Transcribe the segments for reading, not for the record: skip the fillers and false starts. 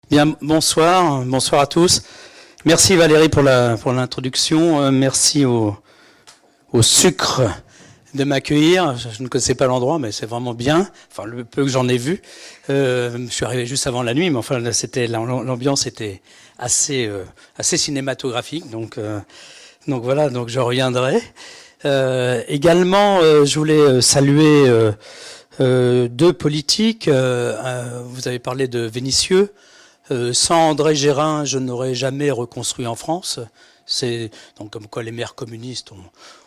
Bien, bonsoir à tous. Merci Valérie pour l'introduction. Merci au sucre de m'accueillir. Je ne connaissais pas l'endroit, mais c'est vraiment bien. Enfin, le peu que j'en ai vu. Je suis arrivé juste avant la nuit, mais enfin, l'ambiance était assez cinématographique. Donc voilà, donc je reviendrai. Également, je voulais saluer deux politiques. Vous avez parlé de Vénissieux. Sans André Gérin, je n'aurais jamais reconstruit en France. C'est donc comme quoi les maires communistes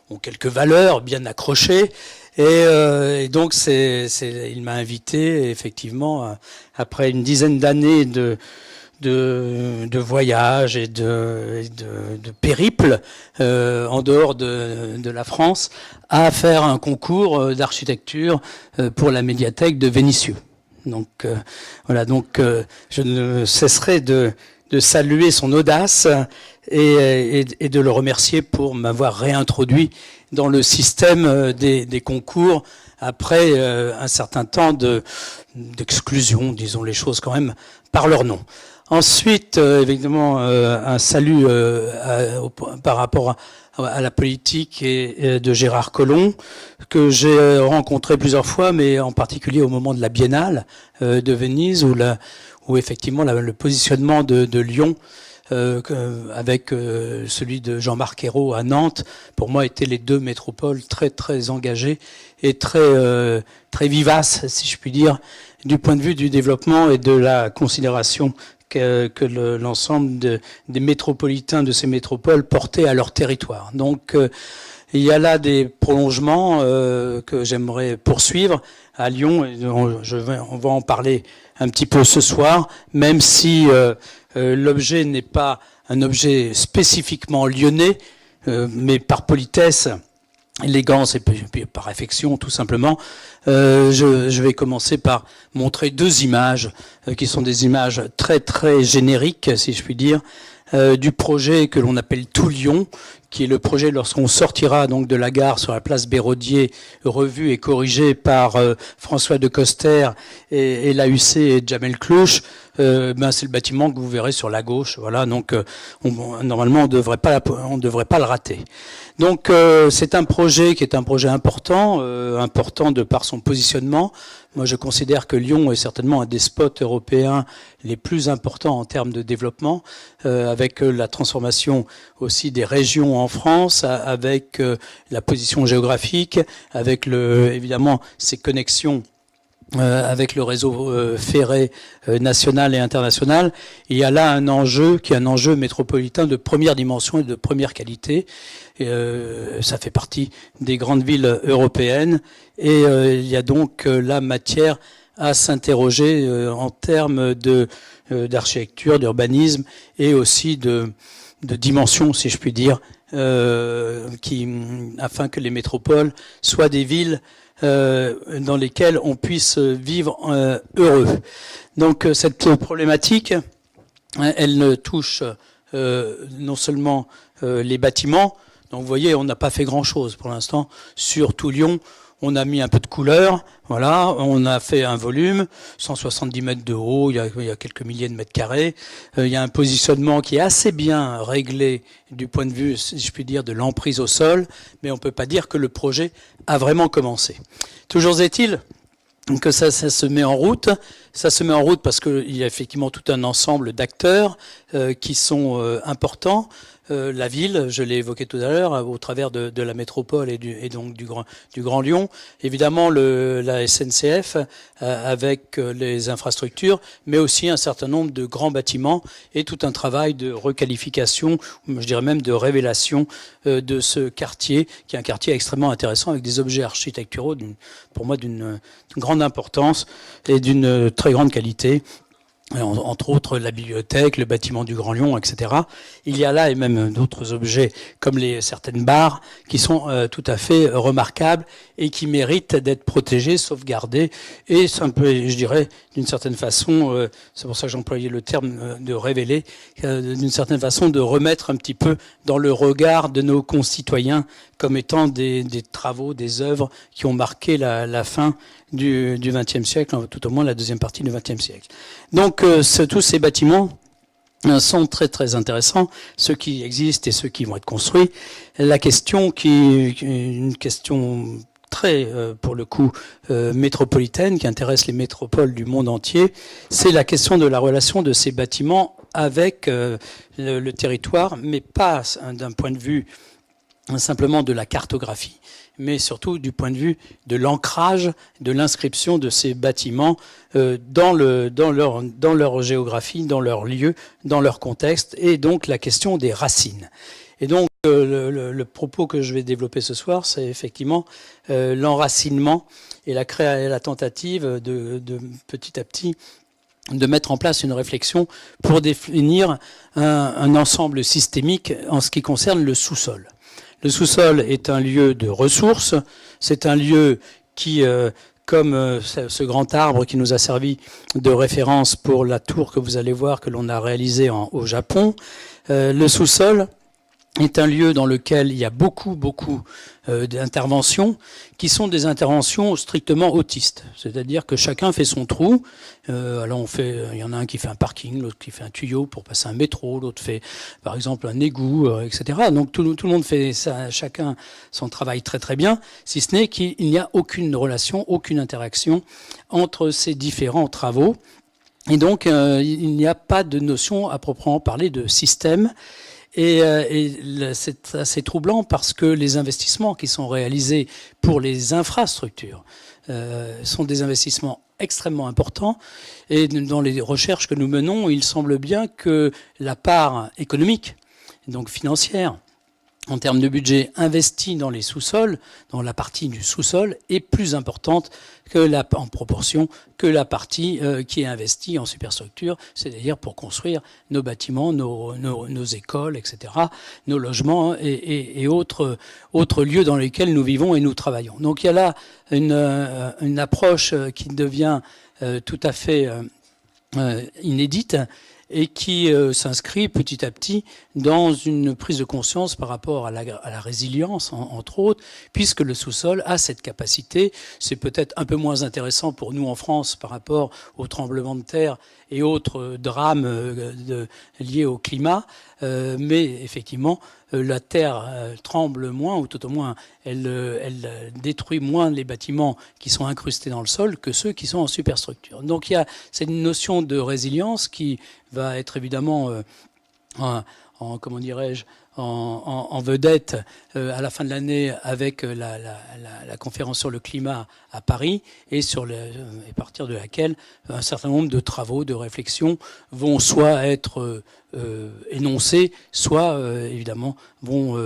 ont quelques valeurs bien accrochées. Et donc il m'a invité effectivement après une dizaine d'années de voyages et de périples en dehors de la France à faire un concours d'architecture pour la médiathèque de Vénissieux. Donc voilà, donc je ne cesserai de saluer son audace et de le remercier pour m'avoir réintroduit dans le système des concours après un certain temps d'exclusion, disons les choses quand même par leur nom. Ensuite, évidemment, un salut par rapport à la politique et de Gérard Collomb, que j'ai rencontré plusieurs fois, mais en particulier au moment de la Biennale de Venise, où effectivement le positionnement de Lyon avec celui de Jean-Marc Ayrault à Nantes, pour moi, étaient les deux métropoles très très engagées et très vivaces, si je puis dire, du point de vue du développement et de la considération que l'ensemble des métropolitains de ces métropoles portaient à leur territoire. Donc il y a là des prolongements que j'aimerais poursuivre à Lyon. On va en parler un petit peu ce soir, même si l'objet n'est pas un objet spécifiquement lyonnais, mais par politesse, élégance et puis par affection tout simplement. Je vais commencer par montrer deux images qui sont des images très très génériques, si je puis dire, du projet que l'on appelle Tout Lyon, qui est le projet lorsqu'on sortira donc de la gare sur la place Béraudier, revu et corrigé par François de Coster et l'AUC et Jamel Clouche. C'est le bâtiment que vous verrez sur la gauche. Voilà, donc normalement on devrait pas le rater. Donc c'est un projet qui est un projet important, important de par son positionnement. Moi, je considère que Lyon est certainement un des spots européens les plus importants en termes de développement, avec la transformation aussi des régions en France, avec la position géographique, avec évidemment ces connexions avec le réseau ferré national et international. Il y a là un enjeu qui est un enjeu métropolitain de première dimension et de première qualité. Ça fait partie des grandes villes européennes et il y a donc la matière à s'interroger en termes d'architecture, d'urbanisme et aussi de dimension, si je puis dire, afin que les métropoles soient des villes dans lesquelles on puisse vivre heureux. Donc cette problématique, elle touche non seulement les bâtiments. Donc vous voyez, on n'a pas fait grand-chose pour l'instant sur tout Lyon. On a mis un peu de couleur, voilà, on a fait un volume, 170 mètres de haut, il y a quelques milliers de mètres carrés. Il y a un positionnement qui est assez bien réglé du point de vue, si je puis dire, de l'emprise au sol, mais on ne peut pas dire que le projet a vraiment commencé. Toujours est-il que ça se met en route. Ça se met en route parce qu'il y a effectivement tout un ensemble d'acteurs qui sont importants. La ville, je l'ai évoqué tout à l'heure, au travers de la métropole et donc du Grand Lyon. Évidemment, la SNCF avec les infrastructures, mais aussi un certain nombre de grands bâtiments et tout un travail de requalification, je dirais même de révélation de ce quartier, qui est un quartier extrêmement intéressant avec des objets architecturaux, pour moi, d'une grande importance et d'une très grande qualité. Entre autres la bibliothèque, le bâtiment du Grand Lyon, etc. Il y a là et même d'autres objets comme certaines barres qui sont tout à fait remarquables et qui méritent d'être protégés, sauvegardés et c'est un peu, je dirais, d'une certaine façon, c'est pour ça que j'employais le terme de révéler, d'une certaine façon de remettre un petit peu dans le regard de nos concitoyens comme étant des travaux, des œuvres qui ont marqué la fin du XXe siècle, tout au moins la deuxième partie du XXe siècle. Donc donc tous ces bâtiments sont très très intéressants, ceux qui existent et ceux qui vont être construits. La question une question très, pour le coup, métropolitaine, qui intéresse les métropoles du monde entier, c'est la question de la relation de ces bâtiments avec le territoire, mais pas d'un point de vue simplement de la cartographie, mais surtout du point de vue de l'ancrage, de l'inscription de ces bâtiments dans leur géographie, dans leur lieu, dans leur contexte, et donc la question des racines. Et donc le propos que je vais développer ce soir, c'est effectivement l'enracinement et la tentative de petit à petit de mettre en place une réflexion pour définir un ensemble systémique en ce qui concerne le sous-sol. Le sous-sol est un lieu de ressources, c'est un lieu qui, comme ce grand arbre qui nous a servi de référence pour la tour que vous allez voir que l'on a réalisée au Japon, le sous-sol est un lieu dans lequel il y a beaucoup d'interventions qui sont des interventions strictement autistes. C'est-à-dire que chacun fait son trou. Alors il y en a un qui fait un parking, l'autre qui fait un tuyau pour passer un métro, l'autre fait par exemple un égout, etc. Donc tout le monde fait ça, chacun son travail très très bien, si ce n'est qu'il n'y a aucune relation, aucune interaction entre ces différents travaux. Et donc il n'y a pas de notion à proprement parler de système. Et c'est assez troublant parce que les investissements qui sont réalisés pour les infrastructures sont des investissements extrêmement importants. Et dans les recherches que nous menons, il semble bien que la part économique, donc financière, en termes de budget investi dans les sous-sols, dans la partie du sous-sol, est plus importante en proportion que la partie qui est investie en superstructure, c'est-à-dire pour construire nos bâtiments, nos écoles, etc., nos logements et autres lieux dans lesquels nous vivons et nous travaillons. Donc il y a là une approche qui devient tout à fait inédite, et qui s'inscrit petit à petit dans une prise de conscience par rapport à la résilience, entre autres, puisque le sous-sol a cette capacité. C'est peut-être un peu moins intéressant pour nous en France par rapport aux tremblements de terre et autres drames liés au climat, mais effectivement, la terre tremble moins, ou tout au moins, elle détruit moins les bâtiments qui sont incrustés dans le sol que ceux qui sont en superstructure. Donc il y a cette notion de résilience qui va être évidemment comment dirais-je, en vedette à la fin de l'année avec la conférence sur le climat à Paris, et à partir de laquelle un certain nombre de travaux, de réflexions vont soit être énoncés, soit évidemment vont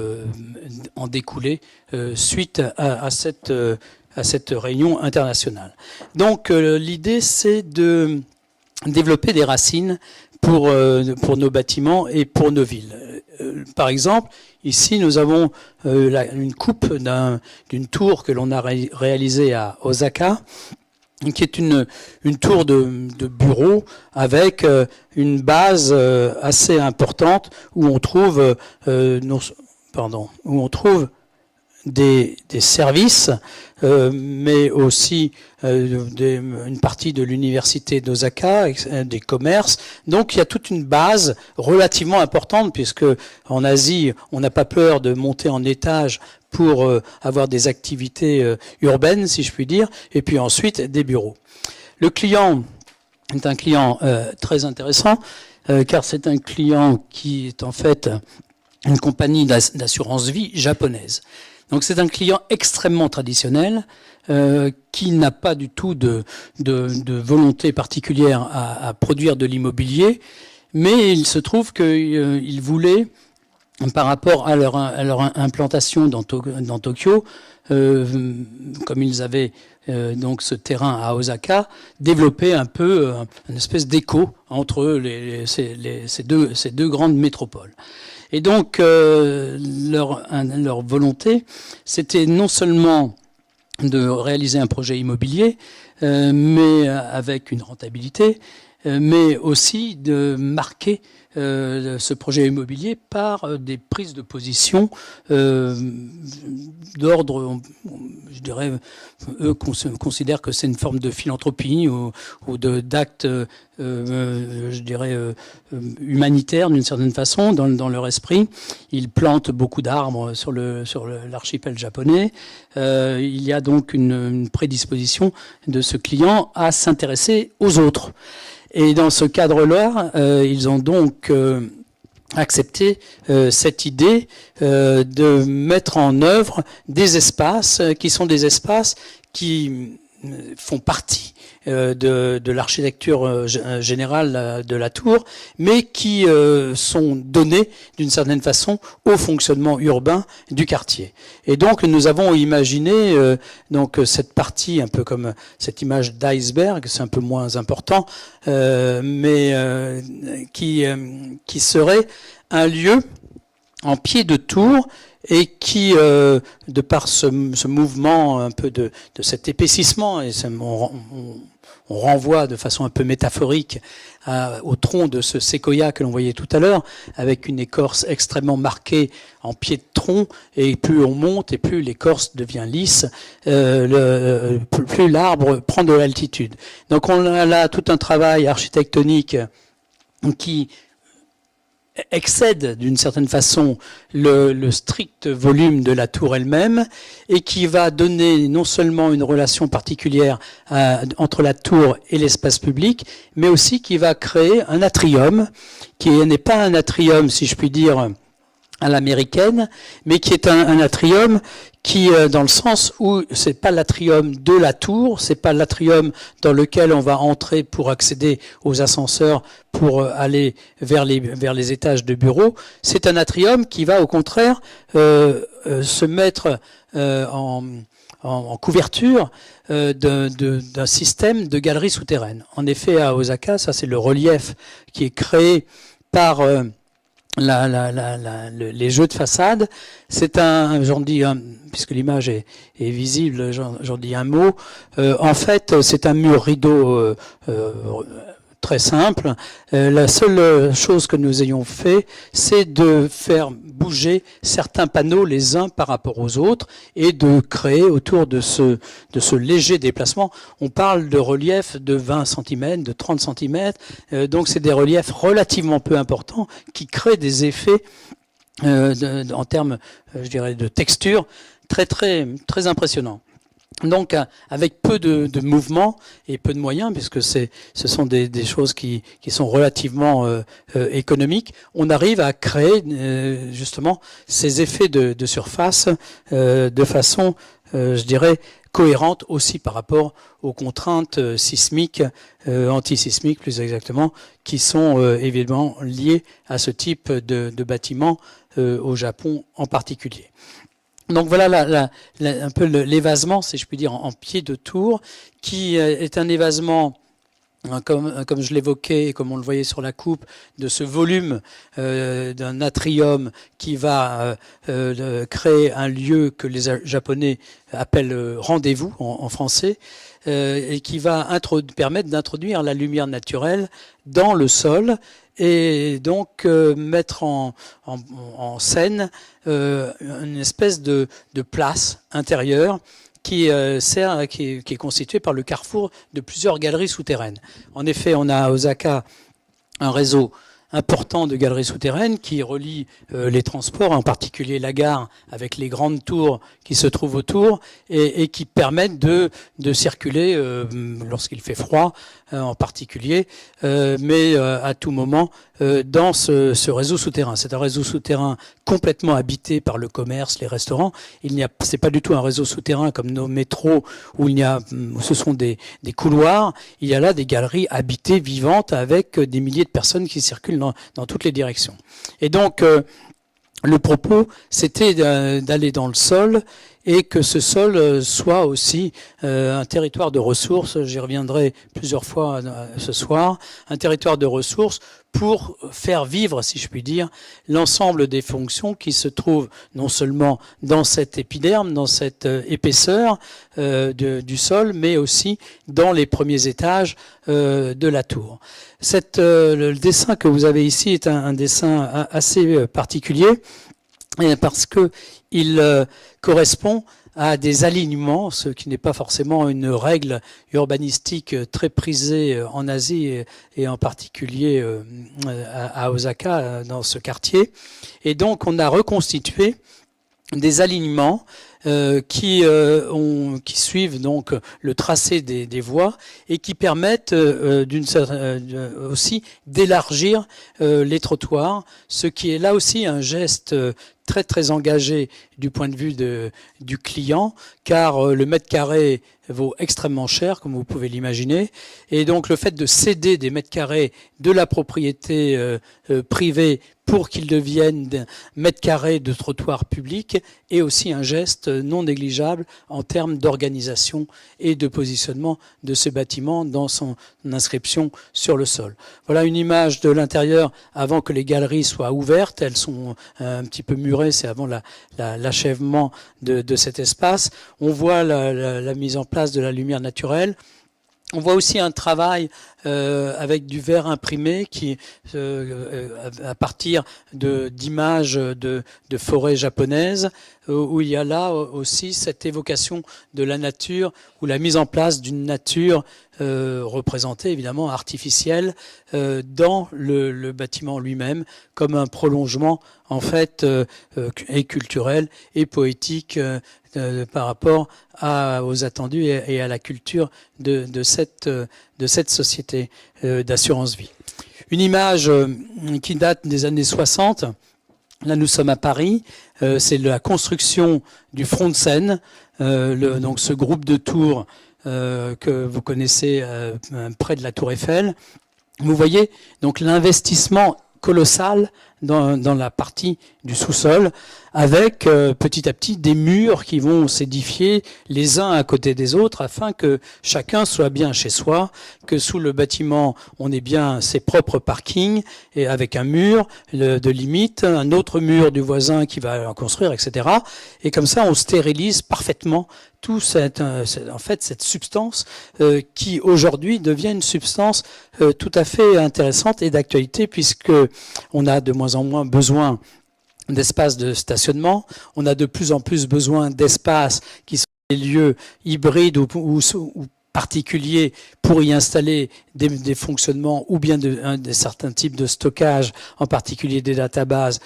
en découler suite à cette réunion internationale. Donc l'idée, c'est de développer des racines pour nos bâtiments et pour nos villes. Par exemple, ici, nous avons une coupe d'une tour que l'on a réalisée à Osaka, qui est une tour de bureau avec une base assez importante où on trouve des services, mais aussi une partie de l'université d'Osaka, des commerces. Donc il y a toute une base relativement importante, puisque en Asie, on n'a pas peur de monter en étage pour avoir des activités urbaines, si je puis dire, et puis ensuite des bureaux. Le client est un client très intéressant, car c'est un client qui est en fait une compagnie d'assurance vie japonaise. Donc c'est un client extrêmement traditionnel qui n'a pas du tout de volonté particulière à produire de l'immobilier, mais il se trouve qu'il voulait, par rapport à leur implantation dans Tokyo, comme ils avaient donc ce terrain à Osaka, développer un peu une espèce d'écho entre ces deux grandes métropoles. Et donc, leur volonté, c'était non seulement de réaliser un projet immobilier, mais avec une rentabilité, mais aussi de marquer ce projet immobilier par des prises de position d'ordre, je dirais, eux considèrent que c'est une forme de philanthropie ou d'actes, je dirais, humanitaires d'une certaine façon dans leur esprit. Ils plantent beaucoup d'arbres sur l'archipel japonais. Il y a donc une prédisposition de ce client à s'intéresser aux autres. Et dans ce cadre-là, ils ont donc accepté cette idée de mettre en œuvre des espaces qui sont des espaces qui font partie de l'architecture générale de la tour, mais qui sont donnés d'une certaine façon au fonctionnement urbain du quartier. Et donc nous avons imaginé donc cette partie un peu comme cette image d'iceberg, c'est un peu moins important, mais qui serait un lieu en pied de tour et qui, de par ce mouvement un peu de cet épaississement, et on renvoie de façon un peu métaphorique au tronc de ce séquoia que l'on voyait tout à l'heure, avec une écorce extrêmement marquée en pied de tronc, et plus on monte et plus l'écorce devient lisse, plus l'arbre prend de l'altitude. Donc on a là tout un travail architectonique qui excède d'une certaine façon le strict volume de la tour elle-même et qui va donner non seulement une relation particulière entre la tour et l'espace public, mais aussi qui va créer un atrium qui n'est pas un atrium, si je puis dire, à l'américaine, mais qui est un atrium qui, dans le sens où c'est pas l'atrium de la tour, c'est pas l'atrium dans lequel on va entrer pour accéder aux ascenseurs pour aller vers les étages de bureaux, c'est un atrium qui va au contraire se mettre en couverture d'un système de galeries souterraines. En effet, à Osaka, ça c'est le relief qui est créé par les jeux de façade. C'est j'en dis puisque l'image est visible, j'en dis un mot. En fait, c'est un mur rideau très simple. La seule chose que nous ayons fait, c'est de faire bouger certains panneaux les uns par rapport aux autres et de créer autour de ce léger déplacement. On parle de reliefs de 20 cm, de 30 cm, donc c'est des reliefs relativement peu importants qui créent des effets en termes, je dirais, de texture très très très impressionnants. Donc, avec peu de mouvements et peu de moyens, puisque ce sont des choses qui sont relativement économiques, on arrive à créer justement ces effets de surface de façon, je dirais, cohérente aussi par rapport aux contraintes sismiques, antisismiques plus exactement, qui sont évidemment liées à ce type de bâtiment au Japon en particulier. Donc voilà un peu l'évasement, si je puis dire, en pied de tour, qui est un évasement, comme je l'évoquais, comme on le voyait sur la coupe, de ce volume d'un atrium qui va créer un lieu que les Japonais appellent rendez-vous en français, et qui va permettre d'introduire la lumière naturelle dans le sol et donc mettre en scène une espèce de place intérieure qui est constituée par le carrefour de plusieurs galeries souterraines. En effet, on a à Osaka un réseau important de galeries souterraines qui relient les transports, en particulier la gare avec les grandes tours qui se trouvent autour et qui permettent de circuler lorsqu'il fait froid en particulier, mais à tout moment dans ce réseau souterrain. C'est un réseau souterrain complètement habité par le commerce, les restaurants. C'est pas du tout un réseau souterrain comme nos métros où ce sont des couloirs. Il y a là des galeries habitées, vivantes, avec des milliers de personnes qui circulent dans toutes les directions. Et donc, le propos, c'était d'aller dans le sol et que ce sol soit aussi un territoire de ressources, j'y reviendrai plusieurs fois ce soir, un territoire de ressources pour faire vivre, si je puis dire, l'ensemble des fonctions qui se trouvent non seulement dans cet épiderme, dans cette épaisseur du sol, mais aussi dans les premiers étages de la tour. Le dessin que vous avez ici est un dessin assez particulier parce que il correspond à des alignements, ce qui n'est pas forcément une règle urbanistique très prisée en Asie et en particulier à Osaka, dans ce quartier. Et donc on a reconstitué des alignements qui suivent donc le tracé des voies et qui permettent aussi d'élargir les trottoirs, ce qui est là aussi un geste très très engagé du point de vue du client, car le mètre carré vaut extrêmement cher, comme vous pouvez l'imaginer, et donc le fait de céder des mètres carrés de la propriété privée pour qu'ils deviennent des mètres carrés de trottoir public est aussi un geste non négligeable en termes d'organisation et de positionnement de ce bâtiment dans son inscription sur le sol. Voilà une image de l'intérieur avant que les galeries soient ouvertes. Elles sont un petit peu murées, c'est avant l'achèvement de cet espace. On voit la mise en place de la lumière naturelle. On voit aussi un travail avec du verre imprimé qui, à partir d'images de forêts japonaises, où il y a là aussi cette évocation de la nature, ou la mise en place d'une nature représentée évidemment artificielle dans le bâtiment lui-même, comme un prolongement en fait et culturel et poétique par rapport aux attendus et à la culture de cette société d'assurance vie. Une image qui date des années 60. Là, nous sommes à Paris. C'est la construction du front de Seine, donc ce groupe de tours que vous connaissez près de la Tour Eiffel. Vous voyez donc l'investissement colossal dans la partie du sous-sol, avec petit à petit des murs qui vont s'édifier les uns à côté des autres afin que chacun soit bien chez soi, que sous le bâtiment on ait bien ses propres parkings et avec un mur de limite, un autre mur du voisin qui va en construire, etc. Et comme ça on stérilise parfaitement tout en fait cette substance qui aujourd'hui devient une substance tout à fait intéressante et d'actualité, puisque on a de moins en moins besoin d'espaces de stationnement, on a de plus en plus besoin d'espaces qui sont des lieux hybrides ou particuliers pour y installer des fonctionnements ou bien de certains types de stockage, en particulier des databases,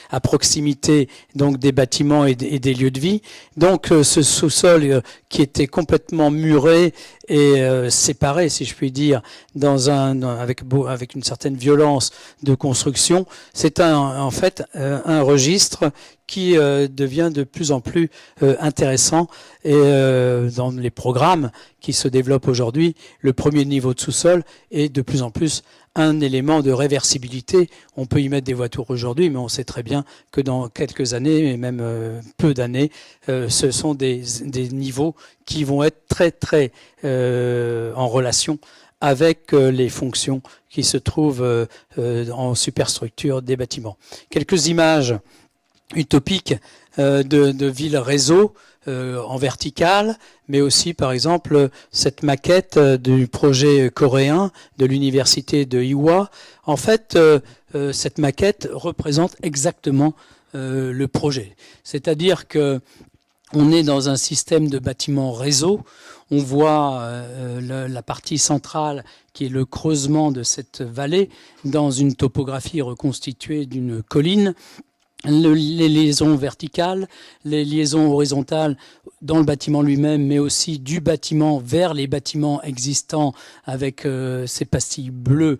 à proximité donc des bâtiments et des lieux de vie. Donc ce sous-sol qui était complètement muré et séparé, si je puis dire, avec une certaine violence de construction, c'est en fait un registre qui devient de plus en plus intéressant. Et dans les programmes qui se développent aujourd'hui, le premier niveau de sous-sol est de plus en plus un élément de réversibilité. On peut y mettre des voitures aujourd'hui, mais on sait très bien que dans quelques années, et même peu d'années, ce sont des niveaux qui vont être très très en relation avec les fonctions qui se trouvent en superstructure des bâtiments. Quelques images utopiques de villes réseau en vertical, mais aussi par exemple cette maquette du projet coréen de l'université de Ewha. En fait, cette maquette représente exactement le projet. C'est-à-dire que on est dans un système de bâtiments réseau. On voit la partie centrale qui est le creusement de cette vallée dans une topographie reconstituée d'une colline. Les liaisons verticales, les liaisons horizontales dans le bâtiment lui-même, mais aussi du bâtiment vers les bâtiments existants avec ces pastilles bleues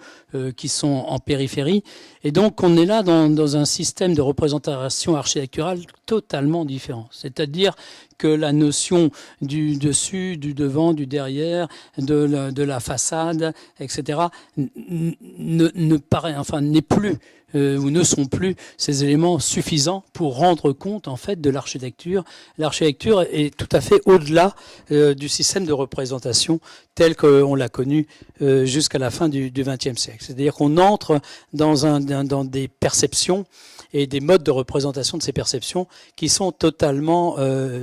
qui sont en périphérie. Et donc on est là dans un système de représentation architecturale totalement différent. C'est-à-dire que la notion du dessus, du devant, du derrière, de la façade, etc. n'est plus ou ne sont plus ces éléments suffisants pour rendre compte en fait de l'architecture. L'architecture est tout à fait au-delà du système de représentation tel qu'on l'a connu jusqu'à la fin du XXe siècle. C'est-à-dire qu'on entre dans des perceptions et des modes de représentation de ces perceptions qui sont totalement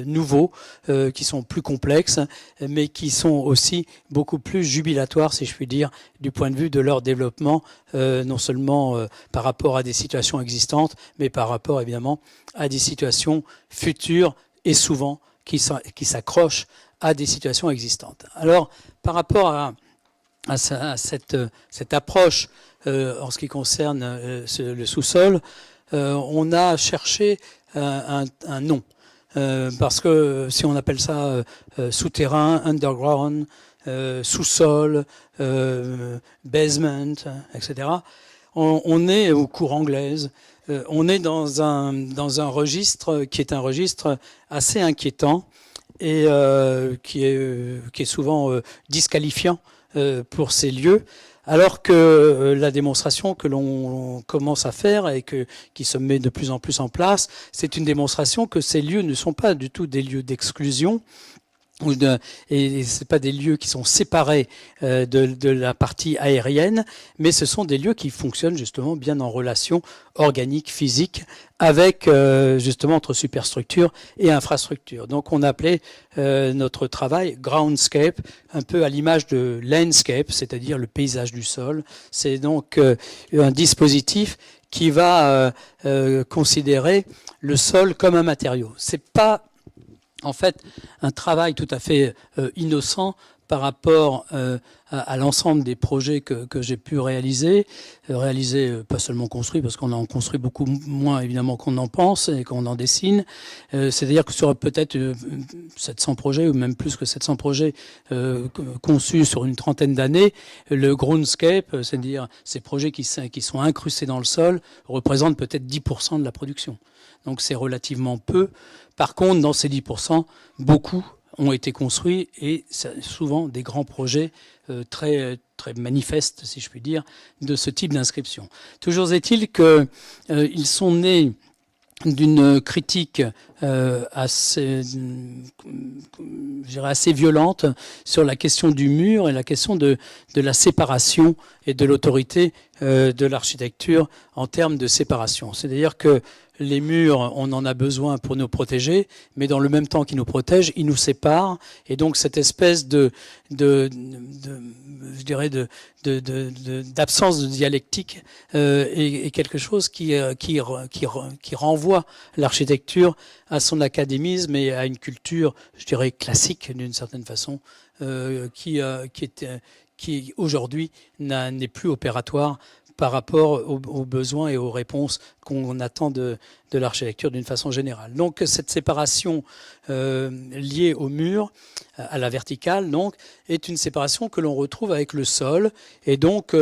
nouveaux, qui sont plus complexes, mais qui sont aussi beaucoup plus jubilatoires, si je puis dire, du point de vue de leur développement, non seulement par rapport à des situations existantes, mais par rapport évidemment à des situations futures et souvent qui s'accrochent à des situations existantes. Alors, par rapport à cette approche en ce qui concerne le sous-sol, on a cherché un nom. Parce que si on appelle ça souterrain, underground, sous-sol, basement, etc., on est aux cours anglaises, on est dans un registre qui est un registre assez inquiétant et qui est souvent disqualifiant pour ces lieux. Alors que la démonstration que l'on commence à faire et qui se met de plus en plus en place, c'est une démonstration que ces lieux ne sont pas du tout des lieux d'exclusion, et c'est pas des lieux qui sont séparés de la partie aérienne, mais ce sont des lieux qui fonctionnent justement bien en relation organique, physique, avec justement entre superstructure et infrastructure. Donc on appelait notre travail groundscape, un peu à l'image de landscape, c'est-à-dire le paysage du sol. C'est donc un dispositif qui va considérer le sol comme un matériau. C'est pas en fait un travail tout à fait innocent par rapport à l'ensemble des projets que j'ai pu réaliser, pas seulement construit, parce qu'on en construit beaucoup moins évidemment qu'on en pense et qu'on en dessine. C'est-à-dire que sur peut-être 700 projets, ou même plus que 700 projets conçus sur une trentaine d'années, le groundscape, c'est-à-dire ces projets qui sont incrustés dans le sol, représentent peut-être 10% de la production. Donc c'est relativement peu. Par contre, dans ces 10%, beaucoup ont été construits et souvent des grands projets très manifestes, si je puis dire, de ce type d'inscription. Toujours est-il qu'ils sont nés d'une critique assez violente sur la question du mur et la question de la séparation et de l'autorité de l'architecture en termes de séparation. C'est-à-dire que les murs, on en a besoin pour nous protéger, mais dans le même temps qu'ils nous protègent, ils nous séparent. Et donc cette espèce d'absence de dialectique est quelque chose qui renvoie l'architecture à son académisme et à une culture, je dirais, classique d'une certaine façon, qui aujourd'hui n'est plus opératoire par rapport aux besoins et aux réponses qu'on attend de l'architecture d'une façon générale. Donc cette séparation liée au mur, à la verticale, donc, est une séparation que l'on retrouve avec le sol. Et donc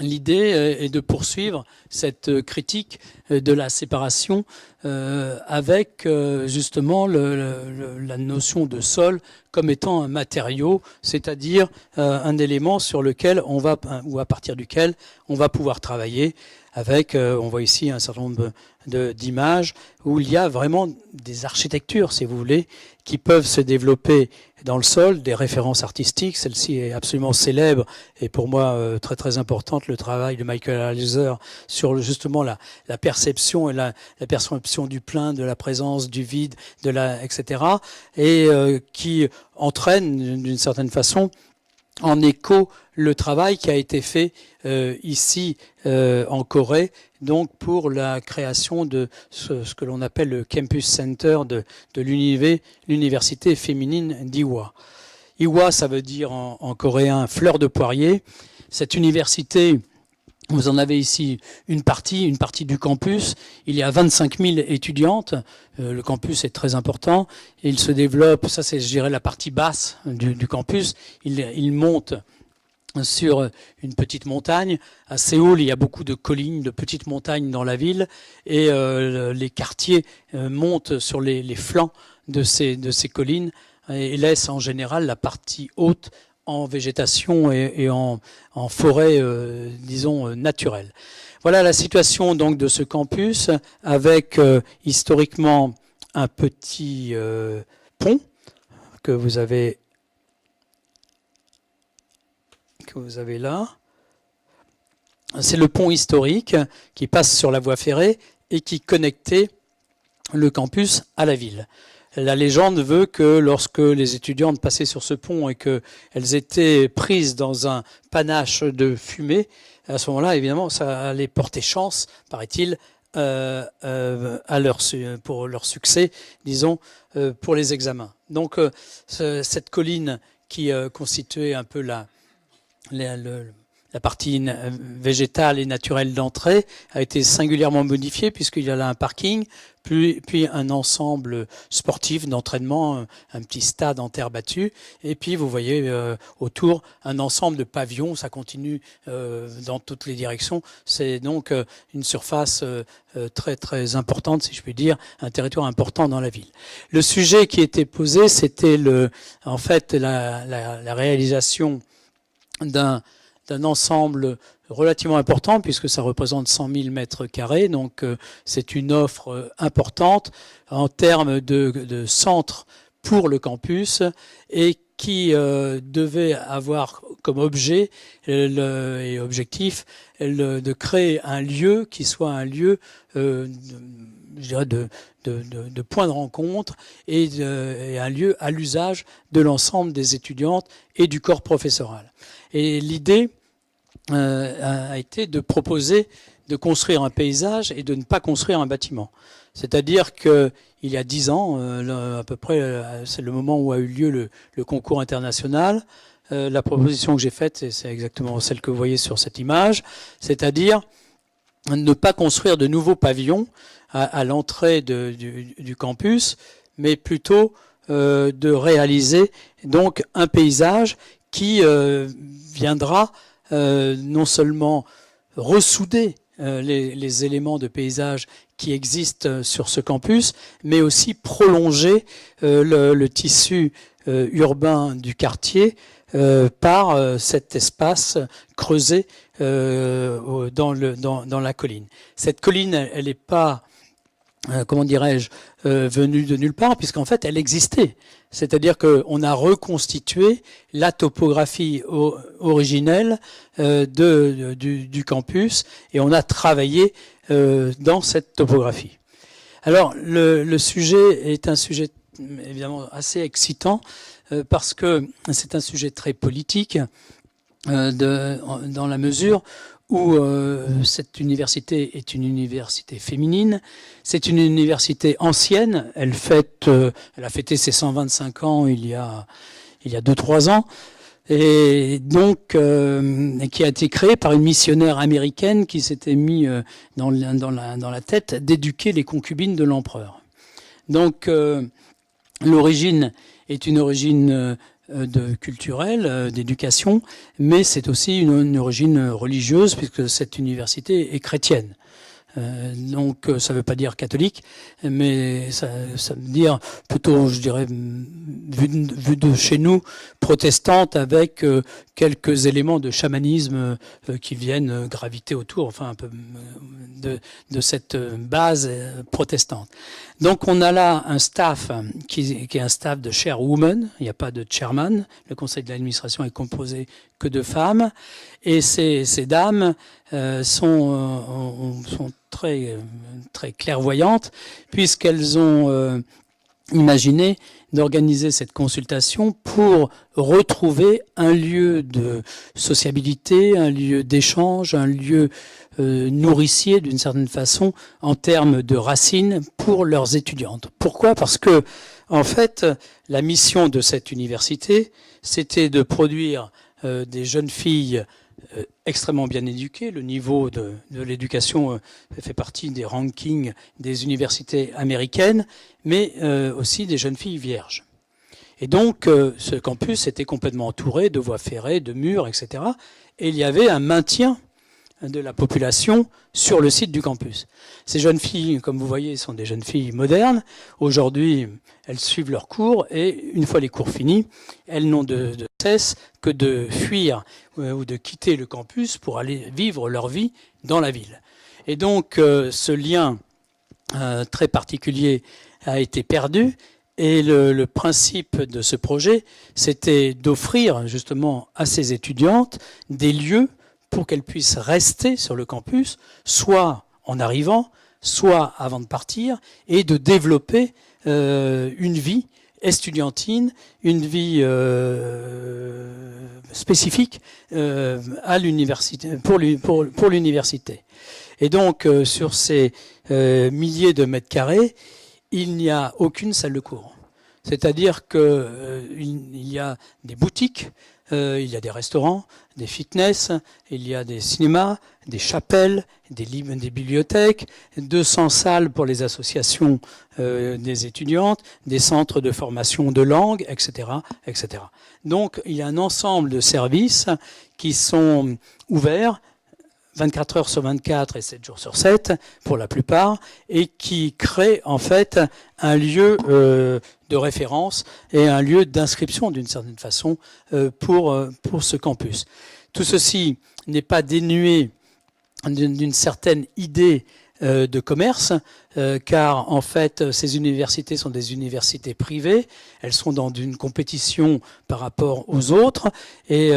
l'idée est de poursuivre cette critique de la séparation avec justement la notion de sol comme étant un matériau, c'est-à-dire un élément sur lequel ou à partir duquel on va pouvoir travailler avec, on voit ici un certain nombre d'images où il y a vraiment des architectures, si vous voulez, qui peuvent se développer dans le sol, des références artistiques. Celle-ci est absolument célèbre et pour moi très très importante, le travail de Michael Hauser sur justement la perception et la perception du plein, de la présence, du vide, etc. Et qui entraîne d'une certaine façon en écho le travail qui a été fait ici en Corée, donc pour la création de ce que l'on appelle le Campus Center de l'université féminine d'Iwa. Iwa, ça veut dire en coréen fleur de poirier. Cette université, vous en avez ici une partie du campus. Il y a 25 000 étudiantes. Le campus est très important. Il se développe, ça c'est, je dirais, la partie basse du campus. Il monte sur une petite montagne. À Séoul, il y a beaucoup de collines, de petites montagnes dans la ville. Et les quartiers montent sur les flancs de ces collines et laissent en général la partie haute en végétation et en forêt, disons, naturelle. Voilà la situation donc de ce campus avec historiquement un petit pont que vous avez là. C'est le pont historique qui passe sur la voie ferrée et qui connectait le campus à la ville. La légende veut que lorsque les étudiantes passaient sur ce pont et qu'elles étaient prises dans un panache de fumée, à ce moment-là, évidemment, ça allait porter chance, paraît-il, pour leur succès, disons, pour les examens. Donc, cette colline qui constituait un peu la partie végétale et naturelle d'entrée a été singulièrement modifiée puisqu'il y a là un parking, puis un ensemble sportif d'entraînement, un petit stade en terre battue, et puis vous voyez autour un ensemble de pavillons, ça continue dans toutes les directions. C'est donc une surface très très importante, si je puis dire, un territoire important dans la ville. Le sujet qui était posé, c'était en fait la réalisation d'un ensemble relativement important puisque ça représente 100 000 mètres carrés, donc c'est une offre importante en termes de centre pour le campus et qui devait avoir comme objet et objectif de créer un lieu qui soit un lieu je dirais de point de rencontre et un lieu à l'usage de l'ensemble des étudiantes et du corps professoral. Et l'idée a été de proposer de construire un paysage et de ne pas construire un bâtiment. C'est-à-dire qu'il y a 10 ans, à peu près, c'est le moment où a eu lieu le concours international. La proposition que j'ai faite, c'est exactement celle que vous voyez sur cette image, c'est-à-dire ne pas construire de nouveaux pavillons à l'entrée du campus, mais plutôt de réaliser donc un paysage qui viendra non seulement ressouder les éléments de paysage qui existent sur ce campus, mais aussi prolonger le tissu urbain du quartier par cet espace creusé dans la colline. Cette colline, elle n'est pas, comment dirais-je, venue de nulle part, puisqu'en fait, elle existait. C'est-à-dire qu'on a reconstitué la topographie originelle du campus et on a travaillé dans cette topographie. Alors, le sujet est un sujet évidemment assez excitant parce que c'est un sujet très politique dans la mesure où cette université est une université féminine. C'est une université ancienne. Elle a fêté ses 125 ans il y a 2-3 ans. Et donc, qui a été créée par une missionnaire américaine qui s'était mis dans la tête d'éduquer les concubines de l'empereur. Donc, l'origine est une origine culturelle, d'éducation, mais c'est aussi une origine religieuse puisque cette université est chrétienne. Donc ça ne veut pas dire catholique, mais ça veut dire plutôt, je dirais, vu de chez nous, protestante avec quelques éléments de chamanisme qui viennent graviter autour, enfin un peu de cette base protestante. Donc on a là un staff qui est un staff de chairwoman, il n'y a pas de chairman, le conseil de l'administration est composé que de femmes, et ces dames sont très, très clairvoyantes, puisqu'elles ont imaginé d'organiser cette consultation pour retrouver un lieu de sociabilité, un lieu d'échange, un lieu nourricier d'une certaine façon en termes de racines pour leurs étudiantes. Pourquoi ? Parce que, en fait, la mission de cette université, c'était de produire des jeunes filles extrêmement bien éduquées. Le niveau de l'éducation fait partie des rankings des universités américaines, mais aussi des jeunes filles vierges. Et donc, ce campus était complètement entouré de voies ferrées, de murs, etc. Et il y avait un maintien de la population sur le site du campus. Ces jeunes filles, comme vous voyez, sont des jeunes filles modernes. Aujourd'hui, elles suivent leurs cours et une fois les cours finis, elles n'ont de cesse que de fuir ou de quitter le campus pour aller vivre leur vie dans la ville. Et donc ce lien très particulier a été perdu. Et le principe de ce projet, c'était d'offrir justement à ces étudiantes des lieux pour qu'elles puissent rester sur le campus, soit en arrivant, soit avant de partir, et de développer une vie estudiantine, une vie spécifique à l'université, pour l'université. Et donc, sur ces milliers de mètres carrés, il n'y a aucune salle de cours. C'est-à-dire qu'il y a des boutiques, il y a des restaurants, des fitness, il y a des cinémas, des chapelles, des bibliothèques, 200 salles pour les associations des étudiantes, des centres de formation de langue, etc., etc. Donc il y a un ensemble de services qui sont ouverts 24 heures sur 24 et 7 jours sur 7 pour la plupart, et qui crée en fait un lieu de référence et un lieu d'inscription d'une certaine façon pour ce campus. Tout ceci n'est pas dénué d'une certaine idée de commerce, car en fait ces universités sont des universités privées, elles sont dans une compétition par rapport aux autres, et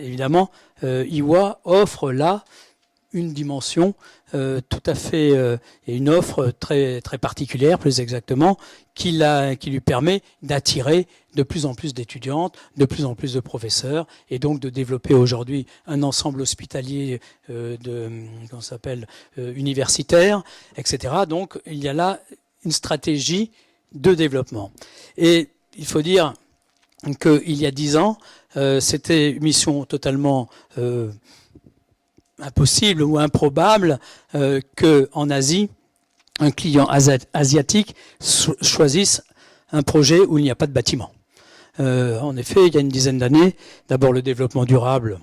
évidemment IWA offre là une dimension tout à fait, et une offre très, très particulière plus exactement, qui lui permet d'attirer de plus en plus d'étudiantes, de plus en plus de professeurs, et donc de développer aujourd'hui un ensemble hospitalier universitaire, etc. Donc il y a là une stratégie de développement. Et il faut dire qu'il y a 10 ans, c'était une mission totalement impossible ou improbable qu'en Asie, un client asiatique choisisse un projet où il n'y a pas de bâtiment. En effet, il y a une dizaine d'années, d'abord le développement durable,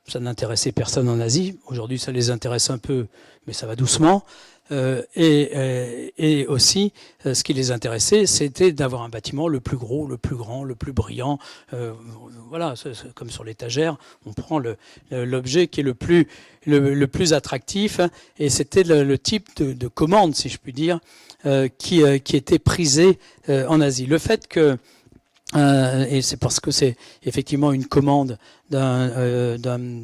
ça n'intéressait personne en Asie. Aujourd'hui, ça les intéresse un peu, mais ça va doucement. Et aussi, ce qui les intéressait, c'était d'avoir un bâtiment le plus gros, le plus grand, le plus brillant. Voilà, comme sur l'étagère, on prend l'objet qui est le plus attractif. Et c'était le type de commande, si je puis dire, qui était prisé en Asie. Le fait que et c'est parce que c'est effectivement une commande d'une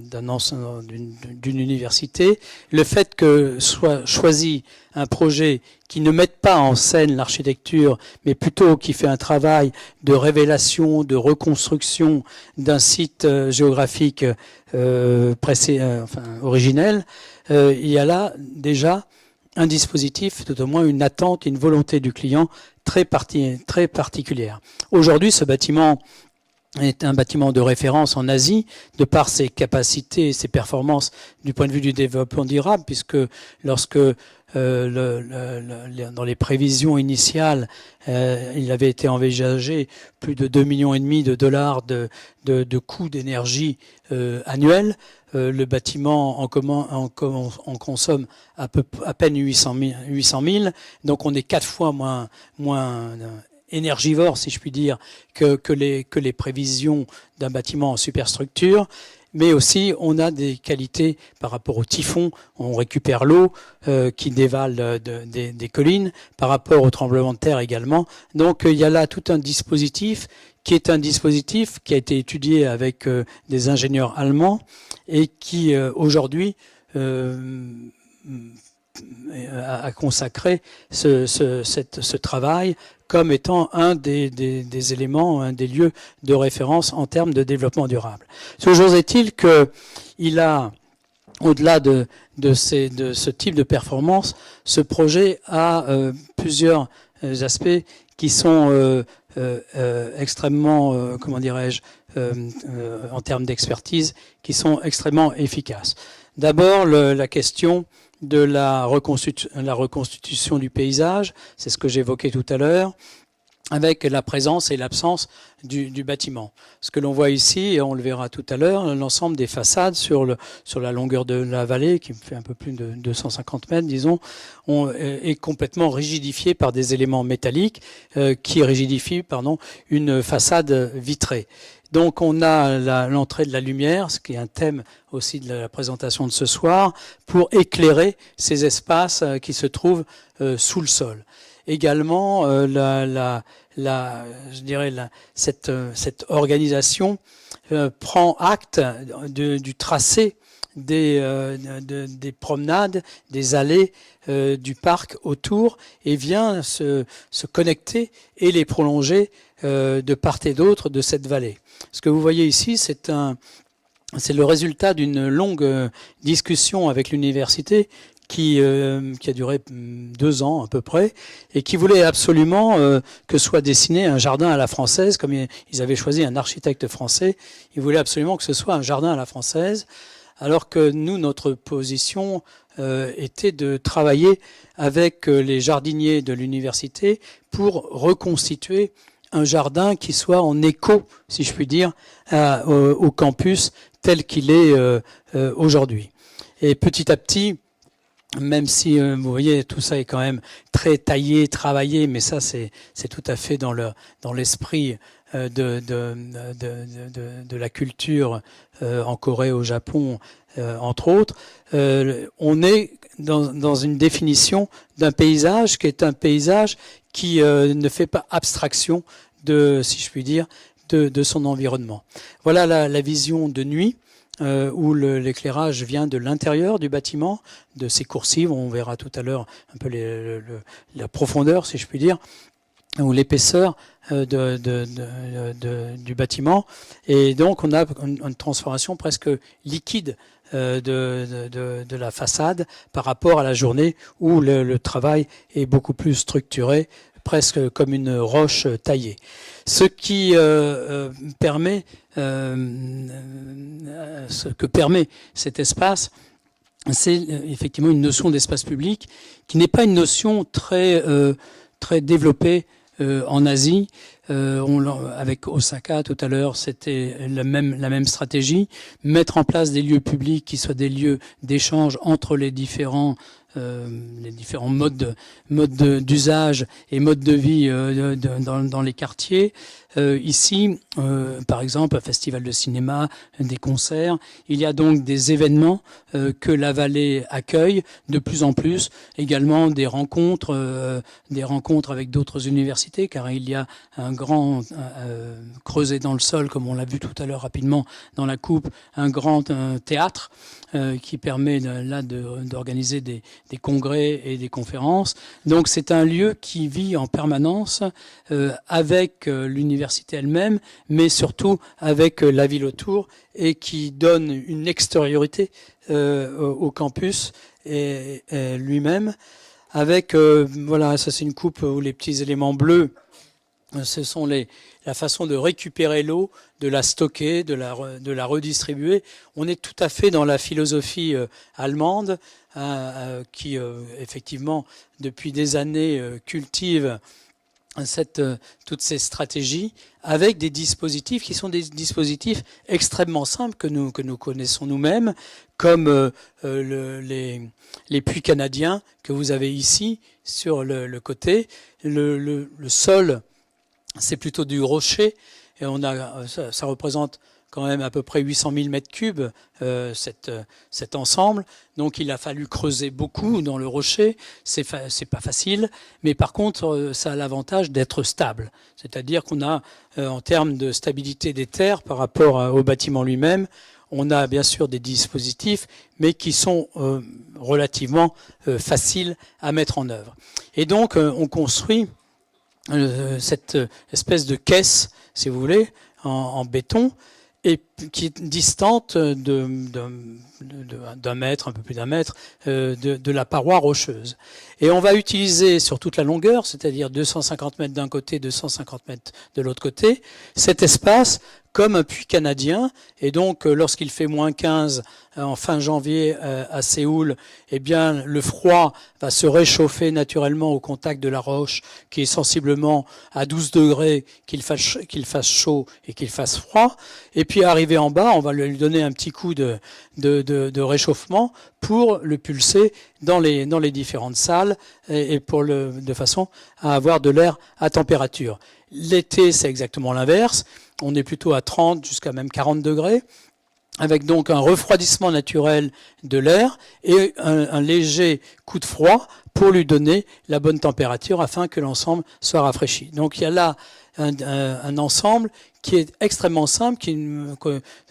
université. Le fait que soit choisi un projet qui ne mette pas en scène l'architecture, mais plutôt qui fait un travail de révélation, de reconstruction d'un site géographique originel, il y a là déjà un dispositif, tout au moins une attente, une volonté du client très particulière. Aujourd'hui, ce bâtiment est un bâtiment de référence en Asie, de par ses capacités et ses performances du point de vue du développement durable, puisque lorsque dans les prévisions initiales, il avait été envisagé plus de 2,5 millions de dollars de coûts d'énergie annuels. Le bâtiment en consomme à peine 800 000, donc on est 4 fois moins énergivore, si je puis dire, que les prévisions d'un bâtiment en superstructure. Mais aussi, on a des qualités par rapport au typhon. On récupère l'eau qui dévale des collines, par rapport au tremblement de terre également. Donc, il y a là tout un dispositif qui est un dispositif qui a été étudié avec des ingénieurs allemands et qui, aujourd'hui, a consacré ce travail comme étant un des éléments, un des lieux de référence en termes de développement durable. Toujours est-il qu'il a, au-delà de ce type de performance, ce projet a plusieurs aspects qui sont extrêmement, comment dirais-je, en termes d'expertise, qui sont extrêmement efficaces. D'abord, la question de la reconstitution du paysage, c'est ce que j'évoquais tout à l'heure. avec la présence et l'absence du bâtiment. Ce que l'on voit ici, et on le verra tout à l'heure, l'ensemble des façades sur la longueur de la vallée, qui fait un peu plus de 250 mètres, disons, est complètement rigidifié par des éléments métalliques qui rigidifient une façade vitrée. Donc on a l'entrée de la lumière, ce qui est un thème aussi de la présentation de ce soir, pour éclairer ces espaces qui se trouvent sous le sol. Également, cette organisation prend acte du tracé des promenades, des allées du parc autour et vient se connecter et les prolonger de part et d'autre de cette vallée. Ce que vous voyez ici, c'est le résultat d'une longue discussion avec l'université qui a duré 2 ans à peu près, et qui voulait absolument que soit dessiné un jardin à la française, comme ils avaient choisi un architecte français, ils voulaient absolument que ce soit un jardin à la française, alors que nous, notre position était de travailler avec les jardiniers de l'université pour reconstituer un jardin qui soit en écho, si je puis dire, au campus tel qu'il est aujourd'hui. Et petit à petit, même si, vous voyez, tout ça est quand même très taillé, travaillé, mais ça, c'est tout à fait dans l'esprit de la culture en Corée, au Japon, entre autres. On est dans une définition d'un paysage qui est un paysage qui ne fait pas abstraction si je puis dire, de son environnement. Voilà la vision de nuit. Où l'éclairage vient de l'intérieur du bâtiment, de ses coursives, on verra tout à l'heure un peu la profondeur, si je puis dire, ou l'épaisseur du bâtiment. Et donc on a une transformation presque liquide de la façade par rapport à la journée où le travail est beaucoup plus structuré, presque comme une roche taillée. Ce qui permet, ce que permet cet espace, c'est effectivement une notion d'espace public qui n'est pas une notion très développée en Asie. Avec Osaka tout à l'heure, c'était la même stratégie, mettre en place des lieux publics qui soient des lieux d'échange entre les différents modes d'usage et modes de vie dans les quartiers. Ici, par exemple, un festival de cinéma, des concerts. Il y a donc des événements que la vallée accueille de plus en plus. Également des rencontres avec d'autres universités, car il y a un grand creusé dans le sol, comme on l'a vu tout à l'heure rapidement dans la coupe, un grand théâtre qui permet d'organiser des congrès et des conférences. Donc c'est un lieu qui vit en permanence avec l'université elle-même, mais surtout avec la ville autour, et qui donne une extériorité au campus et lui-même. Avec, voilà, ça c'est une coupe où les petits éléments bleus, ce sont la façon de récupérer l'eau, de la stocker, de la redistribuer. On est tout à fait dans la philosophie allemande qui, effectivement, depuis des années, cultive toutes ces stratégies avec des dispositifs qui sont des dispositifs extrêmement simples que nous connaissons nous-mêmes, comme les puits canadiens que vous avez ici sur le côté. Le sol, c'est plutôt du rocher, et ça représente quand même à peu près 800 000 mètres cubes, cet ensemble. Donc il a fallu creuser beaucoup dans le rocher. C'est pas facile, mais par contre, ça a l'avantage d'être stable. C'est-à-dire qu'on a, en termes de stabilité des terres par rapport au bâtiment lui-même, on a bien sûr des dispositifs, mais qui sont relativement faciles à mettre en œuvre. Et donc, on construit cette espèce de caisse, si vous voulez, en béton. Et qui est distante d'un mètre, un peu plus d'un mètre, de la paroi rocheuse. Et on va utiliser sur toute la longueur, c'est-à-dire 250 mètres d'un côté, 250 mètres de l'autre côté, cet espace comme un puits canadien. Et donc, lorsqu'il fait moins 15 en fin janvier à Séoul, eh bien, le froid va se réchauffer naturellement au contact de la roche, qui est sensiblement à 12 degrés, qu'il fasse chaud et qu'il fasse froid. Et puis, arrivé en bas, on va lui donner un petit coup de réchauffement pour le pulser dans les différentes salles et de façon à avoir de l'air à température. L'été, c'est exactement l'inverse. On est plutôt à 30 jusqu'à même 40 degrés, avec donc un refroidissement naturel de l'air et un léger coup de froid pour lui donner la bonne température afin que l'ensemble soit rafraîchi. Donc il y a là un ensemble qui est extrêmement simple,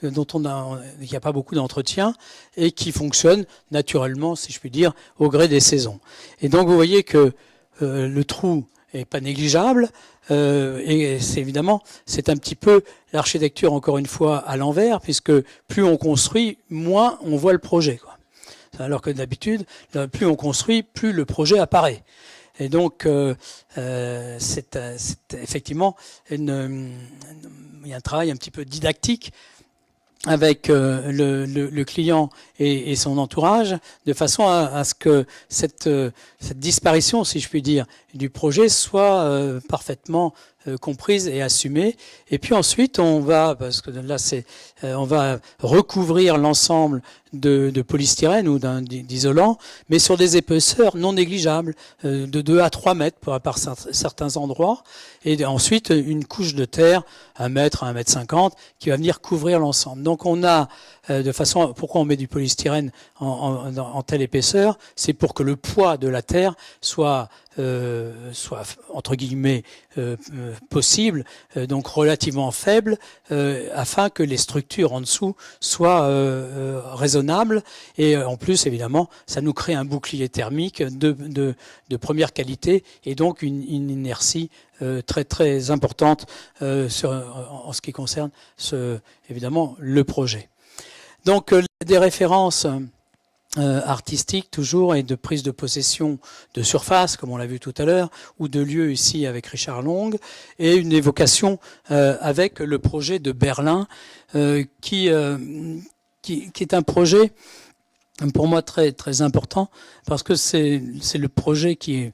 dont il n'y a pas beaucoup d'entretien et qui fonctionne naturellement, si je puis dire, au gré des saisons. Et donc vous voyez que le trou est pas négligeable, et c'est un petit peu l'architecture, encore une fois, à l'envers, puisque plus on construit, moins on voit le projet, quoi. Alors que d'habitude, plus on construit, plus le projet apparaît. Et donc, c'est effectivement il y a un travail un petit peu didactique avec le client et son entourage, de façon à ce que cette disparition, si je puis dire, du projet soit parfaitement comprise et assumée. Et puis ensuite, parce que là, on va recouvrir l'ensemble de polystyrène ou d'isolant, mais sur des épaisseurs non négligeables, de 2 à 3 mètres par certains endroits, et ensuite une couche de terre, 1 mètre à 1 mètre 50, qui va venir couvrir l'ensemble. Donc on a pourquoi on met du polystyrène en telle épaisseur? C'est pour que le poids de la terre soit entre guillemets possible, donc relativement faible, afin que les structures en dessous soient raisonnables. Et en plus, évidemment, ça nous crée un bouclier thermique de première qualité et donc une inertie très très importante en ce qui concerne évidemment le projet. Donc des références artistique toujours et de prise de possession de surface, comme on l'a vu tout à l'heure, ou de lieux ici avec Richard Long, et une évocation avec le projet de Berlin, qui est un projet pour moi très très important, parce que c'est le projet que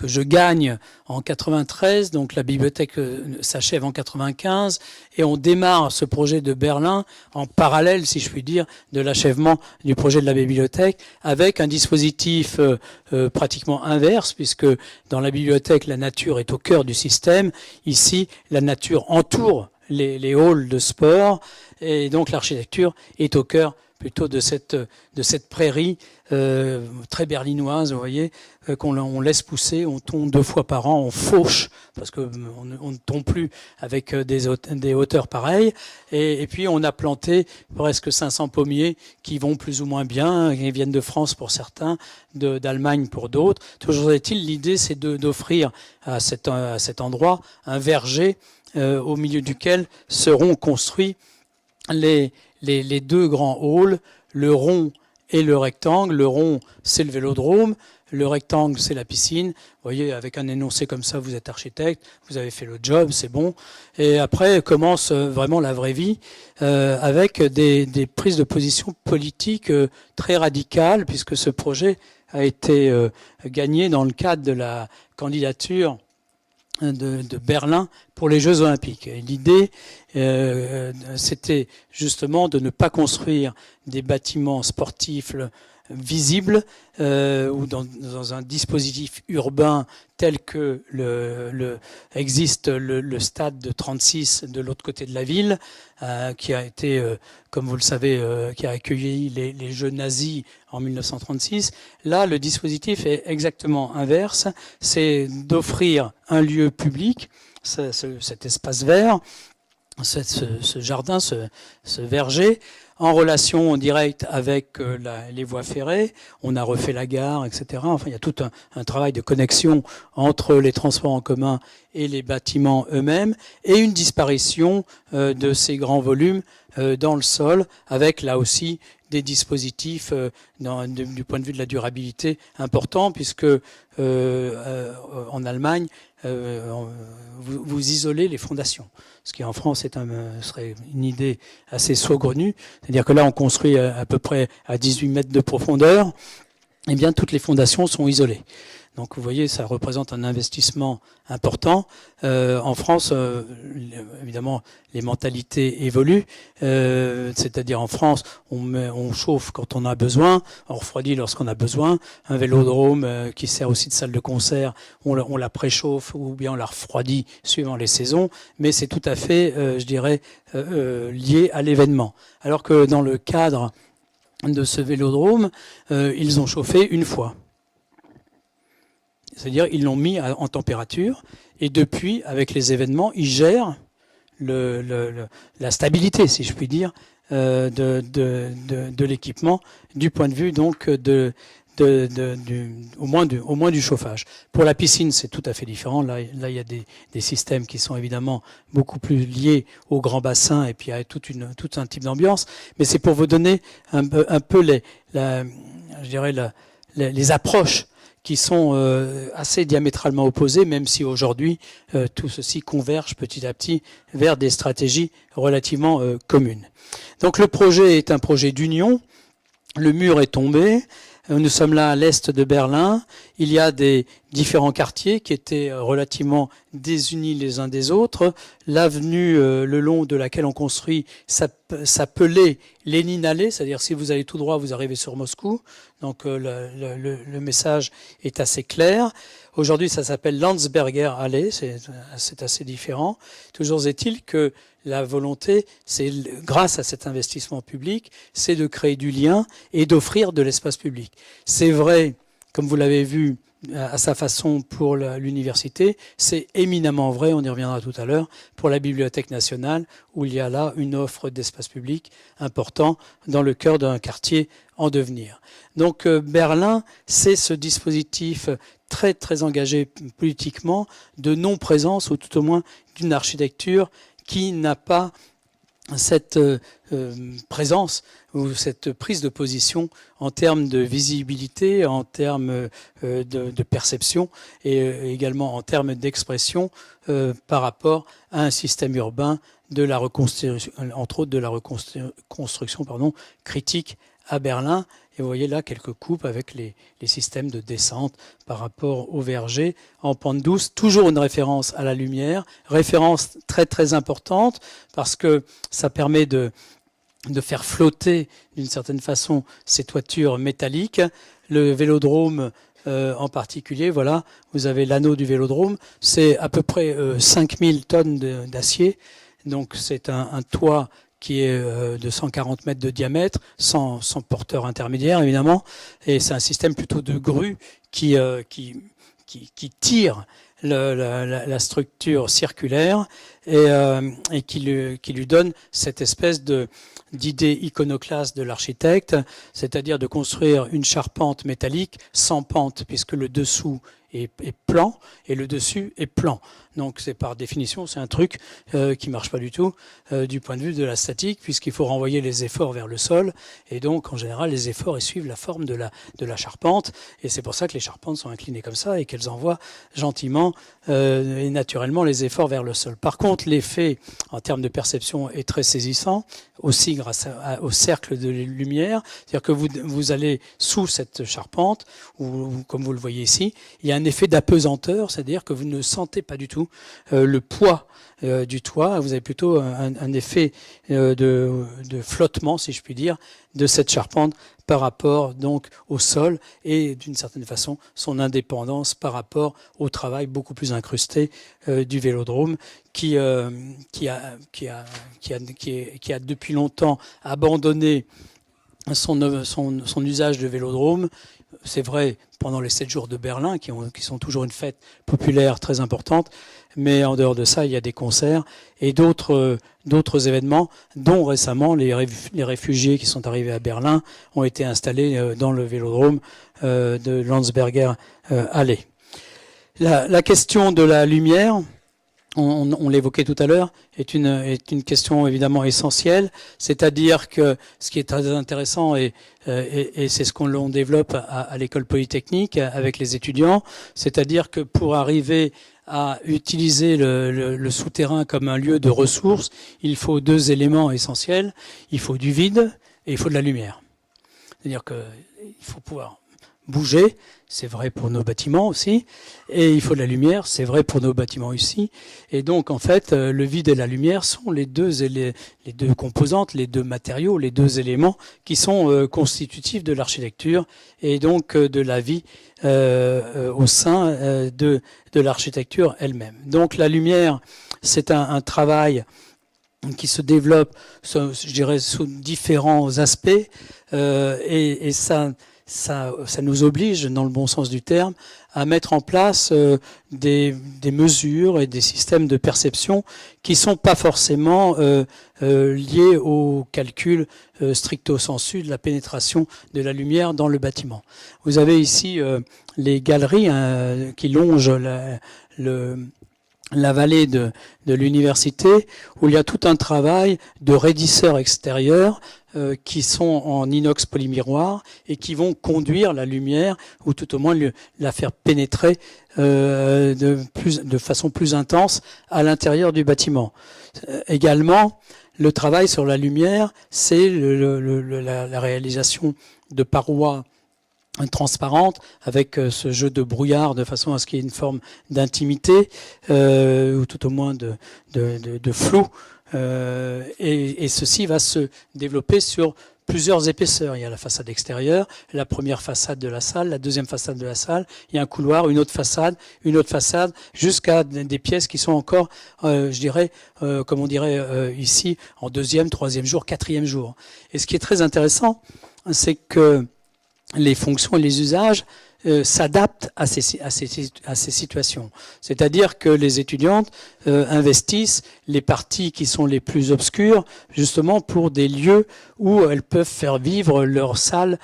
je gagne en 93, donc la bibliothèque s'achève en 95, et on démarre ce projet de Berlin en parallèle, si je puis dire, de l'achèvement du projet de la bibliothèque, avec un dispositif pratiquement inverse, puisque dans la bibliothèque, la nature est au cœur du système. Ici, la nature entoure les halls de sport, et donc l'architecture est au cœur plutôt de cette prairie très berlinoise, vous voyez, qu'on laisse pousser, on tombe 2 fois par an, on fauche, parce qu'on ne tombe plus avec des hauteurs pareilles, et puis on a planté presque 500 pommiers qui vont plus ou moins bien, qui viennent de France pour certains, d'Allemagne pour d'autres. Toujours est-il, l'idée c'est d'offrir à cet endroit un verger au milieu duquel seront construits les 2 grands halls, le rond et le rectangle. Le rond, c'est le vélodrome. Le rectangle, c'est la piscine. Vous voyez, avec un énoncé comme ça, vous êtes architecte, vous avez fait le job, c'est bon. Et après commence vraiment la vraie vie, avec des prises de position politiques très radicales, puisque ce projet a été gagné dans le cadre de la candidature de Berlin pour les Jeux Olympiques. L'idée, c'était justement de ne pas construire des bâtiments sportifs visibles ou dans un dispositif urbain tel que existe le stade de 36 de l'autre côté de la ville, qui a été, comme vous le savez, qui a accueilli les Jeux nazis en 1936. Là, le dispositif est exactement inverse, c'est d'offrir un lieu public, cet espace vert, ce jardin, ce verger, en relation directe avec les voies ferrées. On a refait la gare, etc. Enfin, il y a tout un travail de connexion entre les transports en commun et les bâtiments eux-mêmes, et une disparition de ces grands volumes dans le sol, avec là aussi des dispositifs du point de vue de la durabilité importants, puisque en Allemagne, vous isolez les fondations. Ce qui en France serait une idée assez saugrenue. C'est-à-dire que là, on construit à peu près à 18 mètres de profondeur. Eh bien, toutes les fondations sont isolées. Donc, vous voyez, ça représente un investissement important. En France, évidemment, les mentalités évoluent. C'est-à-dire, en France, on chauffe quand on a besoin, on refroidit lorsqu'on a besoin. Un vélodrome qui sert aussi de salle de concert, on la préchauffe ou bien on la refroidit suivant les saisons. Mais c'est tout à fait, je dirais, lié à l'événement. Alors que dans le cadre de ce vélodrome, ils ont chauffé une fois. C'est-à-dire ils l'ont mis en température et depuis, avec les événements, ils gèrent la stabilité, si je puis dire, de l'équipement du point de vue donc au moins du chauffage. Pour la piscine, c'est tout à fait différent. Là, il y a des systèmes qui sont évidemment beaucoup plus liés au grand bassin et puis à tout un type d'ambiance. Mais c'est pour vous donner un peu les approches qui sont assez diamétralement opposées, même si aujourd'hui tout ceci converge petit à petit vers des stratégies relativement communes. Donc le projet est un projet d'union. Le mur est tombé. Nous sommes là à l'est de Berlin. Il y a des différents quartiers qui étaient relativement désunis les uns des autres. L'avenue le long de laquelle on construit s'appelait Lénine-Allée, c'est-à-dire si vous allez tout droit, vous arrivez sur Moscou. Donc le message est assez clair. Aujourd'hui, ça s'appelle Landsberger Allée, c'est assez différent. Toujours est-il que la volonté, c'est grâce à cet investissement public, c'est de créer du lien et d'offrir de l'espace public. C'est vrai, comme vous l'avez vu à sa façon pour l'université, c'est éminemment vrai, on y reviendra tout à l'heure, pour la Bibliothèque nationale, où il y a là une offre d'espace public important dans le cœur d'un quartier en devenir. Donc Berlin, c'est ce dispositif très très engagé politiquement de non-présence, ou tout au moins d'une architecture qui n'a pas cette présence ou cette prise de position en termes de visibilité, en termes de perception et également en termes d'expression par rapport à un système urbain de la reconstruction, entre autres de la reconstruction critique à Berlin. Et vous voyez là quelques coupes avec les systèmes de descente par rapport au verger en pente douce. Toujours une référence à la lumière, référence très très importante parce que ça permet de faire flotter d'une certaine façon ces toitures métalliques. Le vélodrome en particulier, voilà, vous avez l'anneau du vélodrome, c'est à peu près 5000 tonnes d'acier. Donc c'est un toit qui est de 140 mètres de diamètre, sans porteur intermédiaire évidemment, et c'est un système plutôt de grue qui tire la structure circulaire et qui lui donne cette espèce d'idée iconoclaste de l'architecte, c'est-à-dire de construire une charpente métallique sans pente, puisque le dessous est plan et le dessus est plan. Donc c'est par définition, c'est un truc qui marche pas du tout du point de vue de la statique, puisqu'il faut renvoyer les efforts vers le sol, et donc en général les efforts ils suivent la forme de la charpente, et c'est pour ça que les charpentes sont inclinées comme ça et qu'elles envoient gentiment et naturellement les efforts vers le sol. Par contre, l'effet en termes de perception est très saisissant, aussi grâce au cercle de lumière, c'est-à-dire que vous allez sous cette charpente, ou comme vous le voyez ici, il y a un effet d'apesanteur, c'est-à-dire que vous ne sentez pas du tout le poids du toit, vous avez plutôt un effet de flottement, si je puis dire, de cette charpente par rapport donc au sol et d'une certaine façon son indépendance par rapport au travail beaucoup plus incrusté du vélodrome qui a depuis longtemps abandonné son usage de vélodrome. C'est vrai pendant les 7 jours de Berlin, qui sont toujours une fête populaire très importante, mais en dehors de ça, il y a des concerts et d'autres événements, dont récemment les réfugiés qui sont arrivés à Berlin ont été installés dans le vélodrome de Landsberger Allee. La question de la lumière, on l'évoquait tout à l'heure, est une question évidemment essentielle. C'est-à-dire que ce qui est très intéressant, et c'est ce qu'on développe à l'école polytechnique avec les étudiants, c'est-à-dire que pour arriver à utiliser le souterrain comme un lieu de ressources, il faut 2 éléments essentiels. Il faut du vide et il faut de la lumière. C'est-à-dire qu'il faut pouvoir bouger, c'est vrai pour nos bâtiments aussi, et il faut de la lumière, c'est vrai pour nos bâtiments aussi. Et donc, en fait, le vide et la lumière sont les deux composantes, les 2 matériaux, les 2 éléments qui sont constitutifs de l'architecture et donc de la vie au sein de l'architecture elle-même. Donc, la lumière, c'est un travail qui se développe, je dirais, sous différents aspects, et ça nous oblige, dans le bon sens du terme, à mettre en place des mesures et des systèmes de perception qui sont pas forcément liés au calcul stricto sensu de la pénétration de la lumière dans le bâtiment. Vous avez ici les galeries qui longent la vallée de l'université, où il y a tout un travail de raidisseurs extérieurs qui sont en inox polymiroir et qui vont conduire la lumière, ou tout au moins la faire pénétrer de façon plus intense à l'intérieur du bâtiment. Également, le travail sur la lumière, c'est la réalisation de parois transparente avec ce jeu de brouillard de façon à ce qu'il y ait une forme d'intimité ou tout au moins de flou, et ceci va se développer sur plusieurs épaisseurs. Il y a la façade extérieure, la première façade de la salle, la deuxième façade de la salle, il y a un couloir, une autre façade, jusqu'à des pièces qui sont encore, je dirais, comme on dirait ici, en 2e, 3e jour, 4e jour. Et ce qui est très intéressant, c'est que les fonctions et les usages s'adaptent à ces situations. C'est-à-dire que les étudiantes investissent les parties qui sont les plus obscures, justement pour des lieux où elles peuvent faire vivre leur salle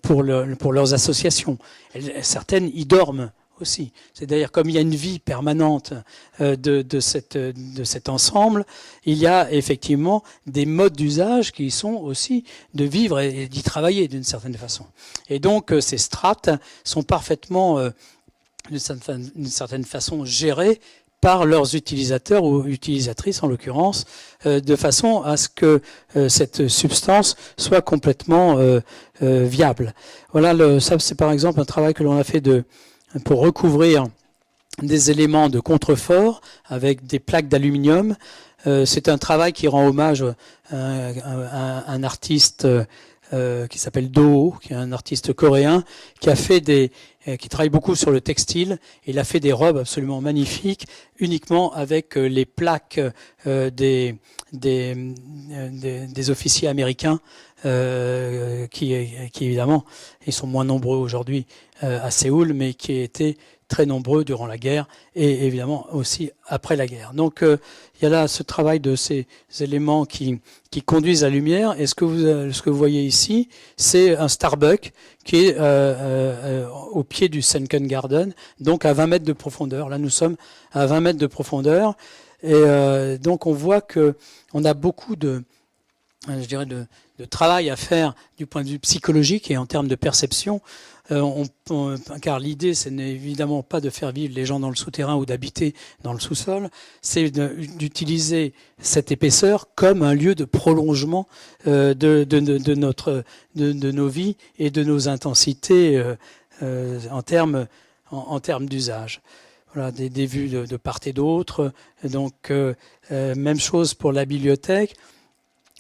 pour leurs associations. Certaines y dorment aussi. C'est-à-dire, comme il y a une vie permanente de cet ensemble, il y a effectivement des modes d'usage qui sont aussi de vivre et d'y travailler d'une certaine façon. Et donc, ces strates sont parfaitement, d'une certaine façon, gérées par leurs utilisateurs ou utilisatrices en l'occurrence, de façon à ce que cette substance soit complètement viable. Voilà, ça c'est par exemple un travail que l'on a fait pour recouvrir des éléments de contrefort avec des plaques d'aluminium. C'est un travail qui rend hommage à un artiste qui s'appelle Do, qui est un artiste coréen, qui travaille beaucoup sur le textile. Il a fait des robes absolument magnifiques, uniquement avec les plaques des officiers américains, qui évidemment, ils sont moins nombreux aujourd'hui à Séoul, mais qui étaient très nombreux durant la guerre et évidemment aussi après la guerre. Donc il y a là ce travail de ces éléments qui conduisent la lumière. Et ce que vous voyez ici, c'est un Starbucks qui est au pied du Sunken Garden, donc à 20 mètres de profondeur. Là, nous sommes à 20 mètres de profondeur. Et donc on voit que on a beaucoup de travail à faire du point de vue psychologique et en termes de perception. Car l'idée, ce n'est évidemment pas de faire vivre les gens dans le souterrain ou d'habiter dans le sous-sol, c'est d'utiliser cette épaisseur comme un lieu de prolongement de nos vies et de nos intensités en termes d'usage. Voilà, des vues de part et d'autre. Donc, même chose pour la bibliothèque,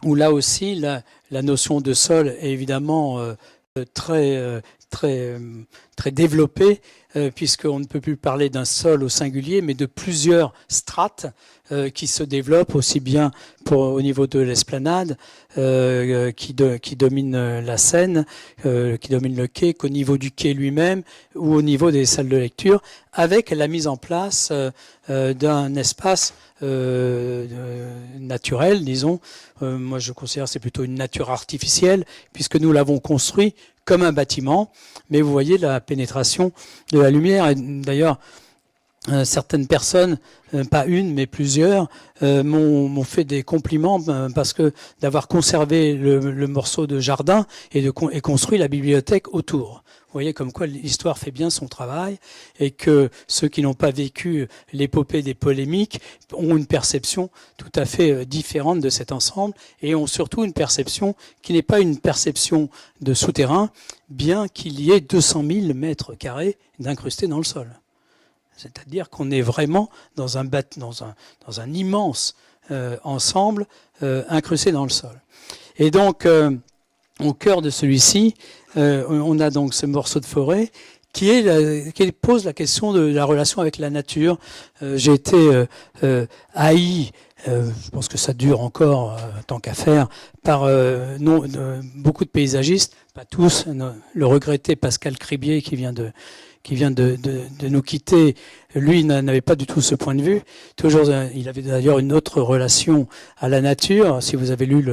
où là aussi, la notion de sol est évidemment très très développée, puisqu'on ne peut plus parler d'un sol au singulier, mais de plusieurs strates qui se développent aussi bien au niveau de l'esplanade qui domine la Seine, qui domine le quai, qu'au niveau du quai lui-même ou au niveau des salles de lecture, avec la mise en place d'un espace naturel, disons. Moi, je considère que c'est plutôt une nature artificielle, puisque nous l'avons construit comme un bâtiment, mais vous voyez la pénétration de la lumière. Et d'ailleurs, certaines personnes, pas une mais plusieurs, m'ont fait des compliments parce que d'avoir conservé le morceau de jardin et construit la bibliothèque autour. Vous voyez comme quoi l'histoire fait bien son travail et que ceux qui n'ont pas vécu l'épopée des polémiques ont une perception tout à fait différente de cet ensemble et ont surtout une perception qui n'est pas une perception de souterrain, bien qu'il y ait 200 000 mètres carrés d'incrustés dans le sol. C'est-à-dire qu'on est vraiment dans un immense ensemble incrusté dans le sol. Et donc, au cœur de celui-ci, on a donc ce morceau de forêt qui pose la question de la relation avec la nature. J'ai été haï, je pense que ça dure encore tant qu'à faire, par beaucoup de paysagistes, pas tous, le regretté Pascal Cribier qui vient de nous quitter, lui n'avait pas du tout ce point de vue. Toujours, il avait d'ailleurs une autre relation à la nature. Si vous avez lu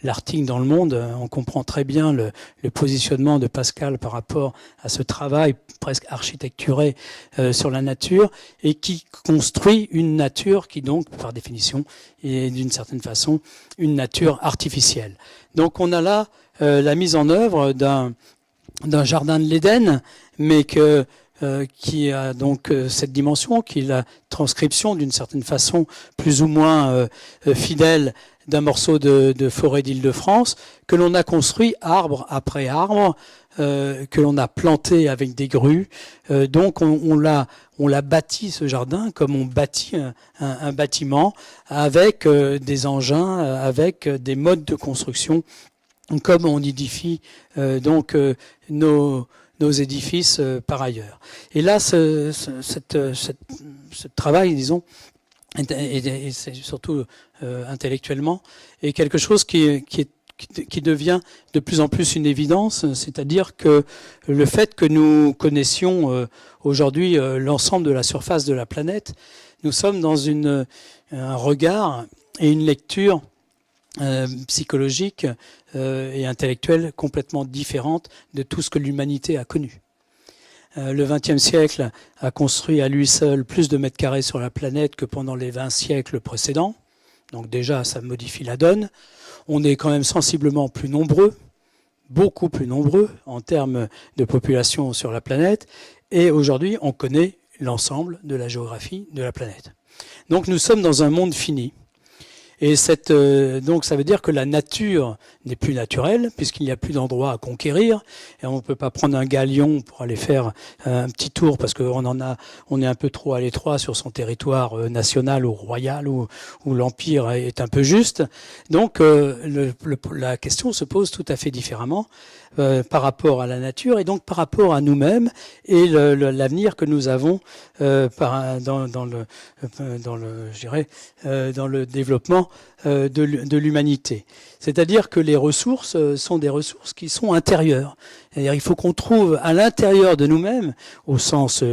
l'article dans Le Monde, on comprend très bien le positionnement de Pascal par rapport à ce travail presque architecturé sur la nature et qui construit une nature qui donc, par définition, est d'une certaine façon une nature artificielle. Donc on a là la mise en œuvre d'un jardin de l'Éden, mais qui a donc cette dimension, qui est la transcription d'une certaine façon plus ou moins fidèle d'un morceau de forêt d'Île-de-France, que l'on a construit arbre après arbre, que l'on a planté avec des grues. Donc on l'a bâti, ce jardin, comme on bâtit un bâtiment, avec des engins, avec des modes de construction, comme on édifie nos édifices par ailleurs. Et là, ce travail, disons, et c'est surtout intellectuellement, est quelque chose qui devient de plus en plus une évidence, c'est-à-dire que le fait que nous connaissions aujourd'hui l'ensemble de la surface de la planète, nous sommes dans un regard et une lecture psychologique et intellectuelle complètement différente de tout ce que l'humanité a connu. Le XXe siècle a construit à lui seul plus de mètres carrés sur la planète que pendant les 20 siècles précédents. Donc déjà, ça modifie la donne. On est quand même sensiblement plus nombreux, beaucoup plus nombreux en termes de population sur la planète. Et aujourd'hui, on connaît l'ensemble de la géographie de la planète. Donc nous sommes dans un monde fini. Et donc ça veut dire que la nature n'est plus naturelle, puisqu'il n'y a plus d'endroit à conquérir, et on ne peut pas prendre un galion pour aller faire un petit tour, parce qu'on est un peu trop à l'étroit sur son territoire national ou royal, où l'empire est un peu juste. Donc la question se pose tout à fait différemment par rapport à la nature, et donc par rapport à nous-mêmes et l'avenir que nous avons dans le développement de l'humanité. C'est-à-dire que les ressources sont des ressources qui sont intérieures. C'est-à-dire il faut qu'on trouve à l'intérieur de nous-mêmes, au sens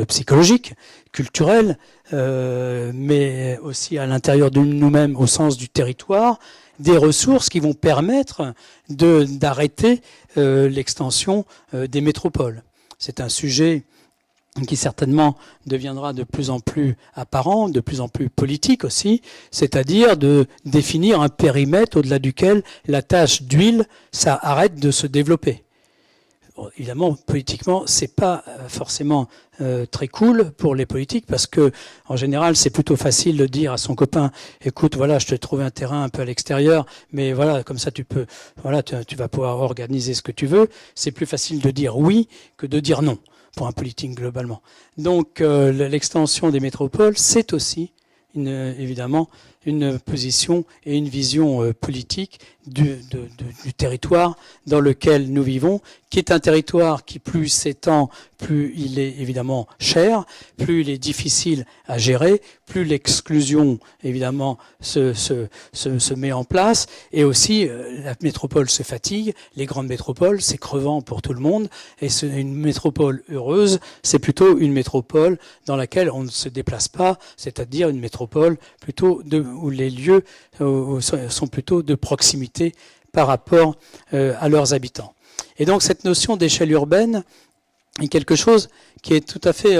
psychologique, culturel, mais aussi à l'intérieur de nous-mêmes au sens du territoire, des ressources qui vont permettre d'arrêter l'extension des métropoles. C'est un sujet qui certainement deviendra de plus en plus apparent, de plus en plus politique aussi, c'est-à-dire de définir un périmètre au-delà duquel la tache d'huile, ça arrête de se développer. Bon, évidemment, politiquement, c'est pas forcément très cool pour les politiques, parce que en général, c'est plutôt facile de dire à son copain, écoute, voilà, je t'ai trouvé un terrain un peu à l'extérieur, mais voilà, comme ça tu vas pouvoir organiser ce que tu veux. C'est plus facile de dire oui que de dire non pour un politique globalement. Donc l'extension des métropoles, c'est aussi évidemment une position et une vision politique du territoire dans lequel nous vivons, qui est un territoire qui plus s'étend, plus il est évidemment cher, plus il est difficile à gérer, plus l'exclusion évidemment se met en place, et aussi la métropole se fatigue, les grandes métropoles, c'est crevant pour tout le monde, et une métropole heureuse, c'est plutôt une métropole dans laquelle on ne se déplace pas, c'est-à-dire une métropole plutôt où les lieux sont plutôt de proximité par rapport à leurs habitants. Et donc cette notion d'échelle urbaine est quelque chose qui est tout à fait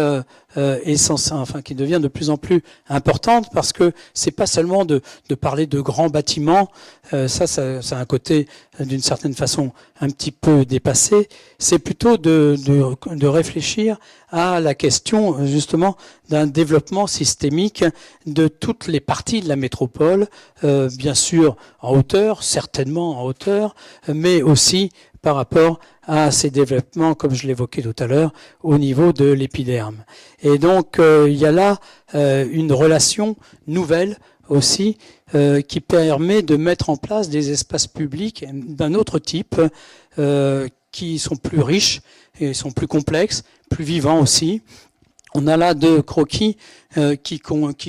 essentiel, enfin qui devient de plus en plus importante, parce que c'est pas seulement de parler de grands bâtiments, ça a un côté d'une certaine façon un petit peu dépassé, c'est plutôt de réfléchir à la question justement d'un développement systémique de toutes les parties de la métropole, bien sûr en hauteur, certainement en hauteur, mais aussi par rapport à ces développements, comme je l'évoquais tout à l'heure, au niveau de l'épiderme. Et donc, il y a là une relation nouvelle aussi qui permet de mettre en place des espaces publics d'un autre type qui sont plus riches et sont plus complexes, plus vivants aussi. On a là deux croquis qui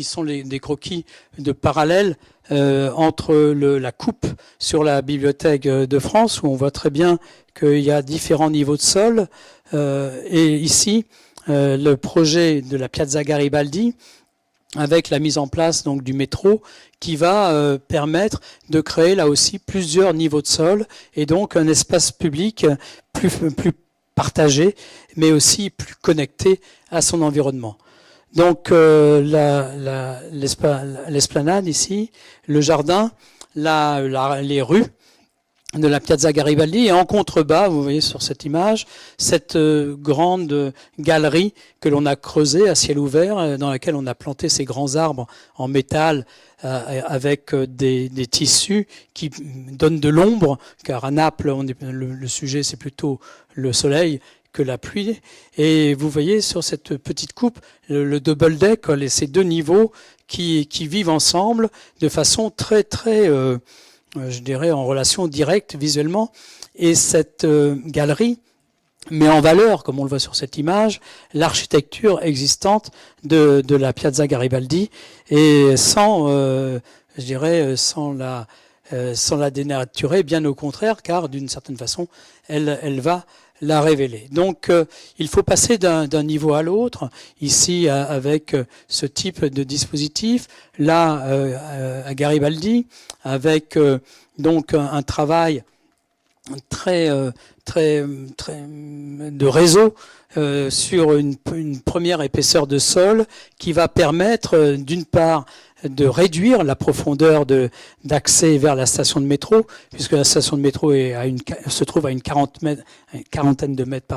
sont des croquis de parallèle entre la coupe sur la Bibliothèque de France, où on voit très bien qu'il y a différents niveaux de sol. Et ici, le projet de la Piazza Garibaldi, avec la mise en place donc du métro, qui va permettre de créer là aussi plusieurs niveaux de sol, et donc un espace public plus partagé, mais aussi plus connecté à son environnement. Donc l'esplanade ici, le jardin, les rues de la Piazza Garibaldi, et en contrebas, vous voyez sur cette image, cette grande galerie que l'on a creusée à ciel ouvert, dans laquelle on a planté ces grands arbres en métal avec des tissus qui donnent de l'ombre, car à Naples, le sujet c'est plutôt le soleil que la pluie. Et vous voyez sur cette petite coupe le double deck, ces deux niveaux qui vivent ensemble de façon très je dirais en relation directe visuellement. Et cette galerie met en valeur, comme on le voit sur cette image, l'architecture existante de la Piazza Garibaldi, et sans la dénaturer, bien au contraire, car d'une certaine façon, elle va la révéler. Donc il faut passer d'un niveau à l'autre, ici avec ce type de dispositif, là à Garibaldi, avec donc un travail très de réseau sur une première épaisseur de sol qui va permettre d'une part de réduire la profondeur d'accès vers la station de métro, puisque la station de métro se trouve à une quarantaine de mètres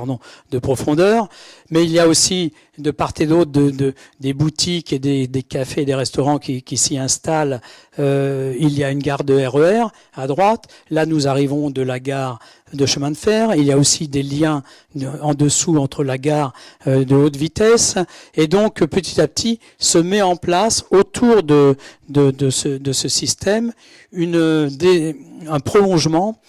de profondeur, mais il y a aussi de part et d'autre des boutiques et des cafés et des restaurants qui s'y installent. Il y a une gare de RER à droite, là nous arrivons de la gare de chemin de fer, il y a aussi des liens en dessous entre la gare de haute vitesse, et donc petit à petit se met en place autour de ce système un prolongement,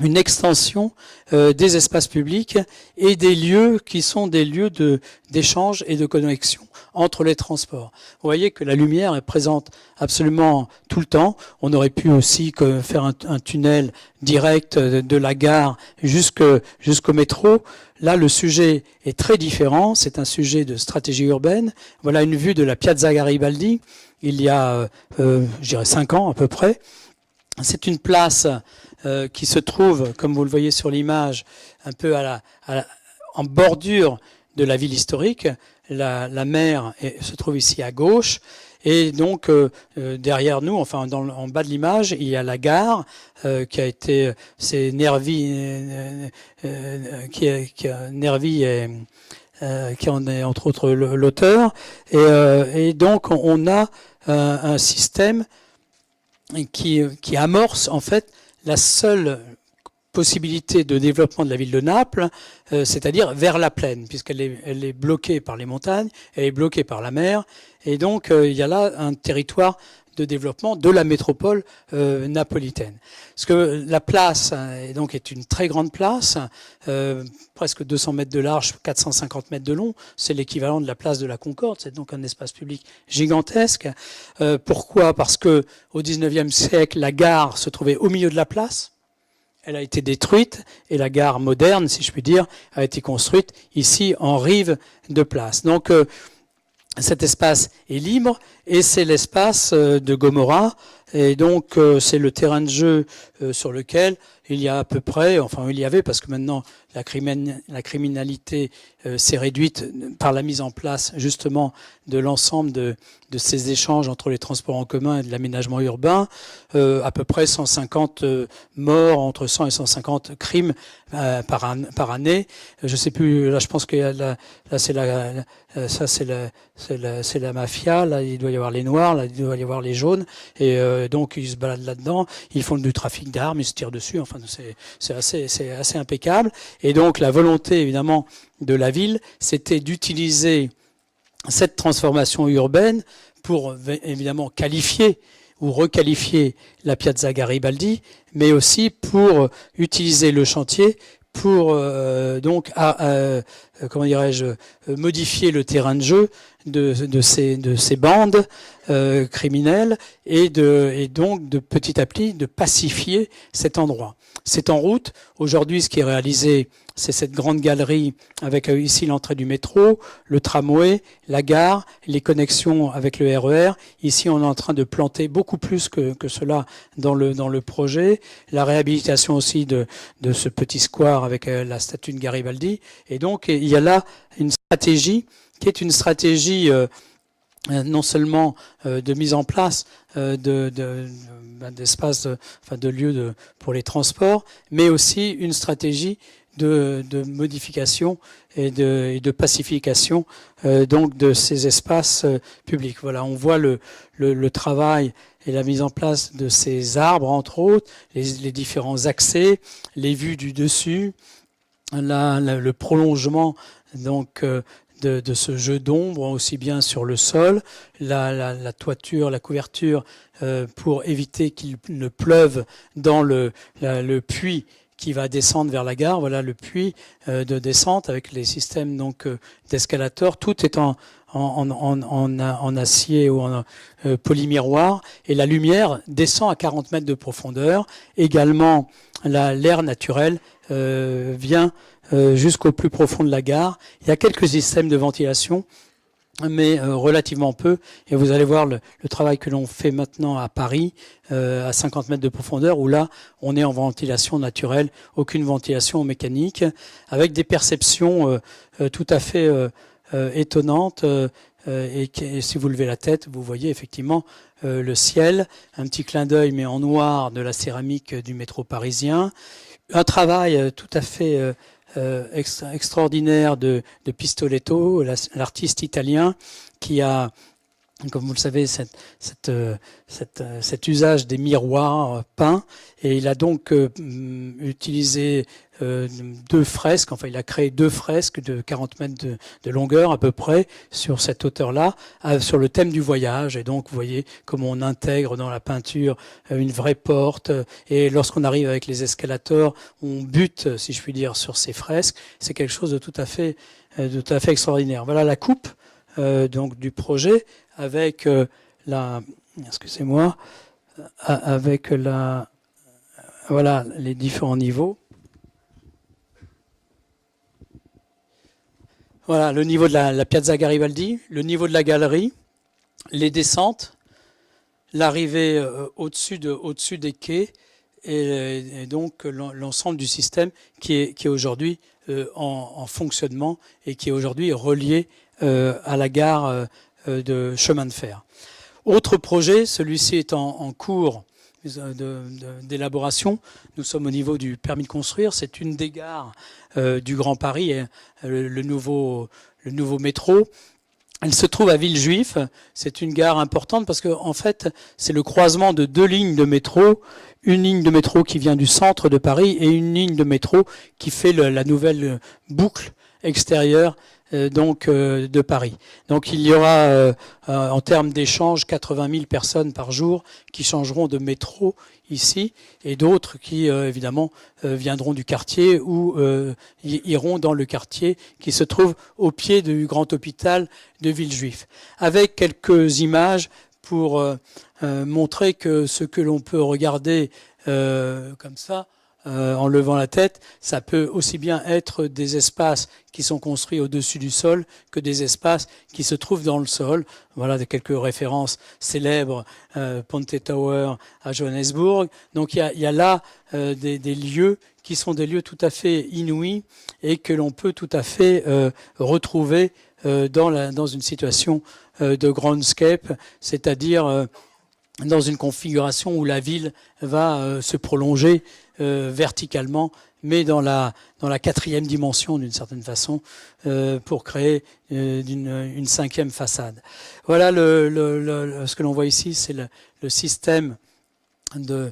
une extension des espaces publics et des lieux qui sont des lieux d'échange et de connexion entre les transports. Vous voyez que la lumière est présente absolument tout le temps. On aurait pu aussi faire un tunnel direct de la gare jusqu'au métro. Là, le sujet est très différent. C'est un sujet de stratégie urbaine. Voilà une vue de la Piazza Garibaldi il y a, je dirais, 5 ans à peu près. C'est une place qui se trouve, comme vous le voyez sur l'image, un peu en bordure de la ville historique. La mer se trouve ici à gauche, et donc derrière nous, enfin en bas de l'image, il y a la gare c'est Nervi, Nervi qui en est entre autres l'auteur, et donc on a un système qui amorce en fait la seule possibilité de développement de la ville de Naples, c'est-à-dire vers la plaine, puisqu'elle est bloquée par les montagnes, elle est bloquée par la mer, et donc il y a là un territoire de développement de la métropole napolitaine. Parce que la place est une très grande place, presque 200 mètres de large, 450 mètres de long, c'est l'équivalent de la place de la Concorde, c'est donc un espace public gigantesque. Pourquoi? Parce que au XIXe siècle, la gare se trouvait au milieu de la place. Elle a été détruite et la gare moderne, si je puis dire, a été construite ici en rive de place. Donc cet espace est libre et c'est l'espace de Gomorrha. Et donc c'est le terrain de jeu sur lequel il y a à peu près, enfin il y avait parce que maintenant la criminalité s'est réduite par la mise en place justement de l'ensemble de ces échanges entre les transports en commun et de l'aménagement urbain, à peu près 150 morts, entre 100 et 150 crimes par année. Je sais plus, là je pense que là c'est la mafia, là il doit y avoir les noirs, là il doit y avoir les jaunes, et donc ils se baladent là-dedans, ils font du trafic d'armes, ils se tirent dessus, enfin c'est assez impeccable. Et donc la volonté évidemment de la ville, c'était d'utiliser cette transformation urbaine pour évidemment qualifier ou requalifier la Piazza Garibaldi, mais aussi pour utiliser le chantier pour comment dirais-je, modifier le terrain de jeu de ces bandes criminelles et donc de petit à petit de pacifier cet endroit. C'est en route. Aujourd'hui, ce qui est réalisé, c'est cette grande galerie avec ici l'entrée du métro, le tramway, la gare, les connexions avec le RER. Ici, on est en train de planter beaucoup plus que cela dans le projet. La réhabilitation aussi de ce petit square avec la statue de Garibaldi. Et donc, il y a là une stratégie qui est une stratégie non seulement de mise en place d'espaces, de lieux pour les transports, mais aussi une stratégie de modification et de pacification donc de ces espaces publics. Voilà, on voit le travail et la mise en place de ces arbres, entre autres, les différents accès, les vues du dessus, le prolongement donc de ce jeu d'ombre, aussi bien sur le sol, la toiture, la couverture, pour éviter qu'il ne pleuve dans le puits qui va descendre vers la gare. Voilà le puits de descente avec les systèmes donc d'escalator. Tout est en acier ou en polymiroir, et la lumière descend à 40 mètres de profondeur. Également, l'air naturel vient jusqu'au plus profond de la gare. Il y a quelques systèmes de ventilation, mais relativement peu. Et vous allez voir le travail que l'on fait maintenant à Paris, à 50 mètres de profondeur, où là, on est en ventilation naturelle, aucune ventilation mécanique, avec des perceptions tout à fait étonnantes. Et si vous levez la tête, vous voyez effectivement le ciel, un petit clin d'œil, mais en noir, de la céramique du métro parisien. Un travail tout à fait extraordinaire de Pistoletto, l'artiste italien, qui a, comme vous le savez, cet usage des miroirs peints, et il a donc utilisé deux fresques, enfin il a créé deux fresques de 40 mètres de longueur à peu près sur cette hauteur-là, sur le thème du voyage. Et donc vous voyez comment on intègre dans la peinture une vraie porte, et lorsqu'on arrive avec les escalators, on bute, si je puis dire, sur ces fresques. C'est quelque chose de tout à fait extraordinaire. Voilà la coupe donc du projet avec voilà les différents niveaux. Voilà le niveau de la Piazza Garibaldi, le niveau de la galerie, les descentes, l'arrivée au-dessus des quais, et donc l'ensemble du système qui est aujourd'hui en fonctionnement et qui est aujourd'hui relié à la gare de chemin de fer. Autre projet, celui-ci est en cours d'élaboration. Nous sommes au niveau du permis de construire. C'est une des gares du Grand Paris, le nouveau métro, Elle se trouve à Villejuif. C'est une gare importante parce que en fait, c'est le croisement de deux lignes de métro. Une ligne de métro qui vient du centre de Paris et une ligne de métro qui fait la nouvelle boucle extérieure de Paris. Donc il y aura en termes d'échanges 80 000 personnes par jour qui changeront de métro ici et d'autres qui évidemment viendront du quartier ou iront dans le quartier qui se trouve au pied du grand hôpital de Villejuif. Avec quelques images pour montrer que ce que l'on peut regarder comme ça, en levant la tête, ça peut aussi bien être des espaces qui sont construits au-dessus du sol que des espaces qui se trouvent dans le sol. Voilà quelques références célèbres, Ponte Tower à Johannesburg. Donc il y a là des lieux qui sont des lieux tout à fait inouïs et que l'on peut tout à fait retrouver dans une situation de groundscape, c'est-à-dire dans une configuration où la ville va se prolonger verticalement, mais dans la quatrième dimension d'une certaine façon, pour créer une cinquième façade. Voilà ce que l'on voit ici, c'est le système de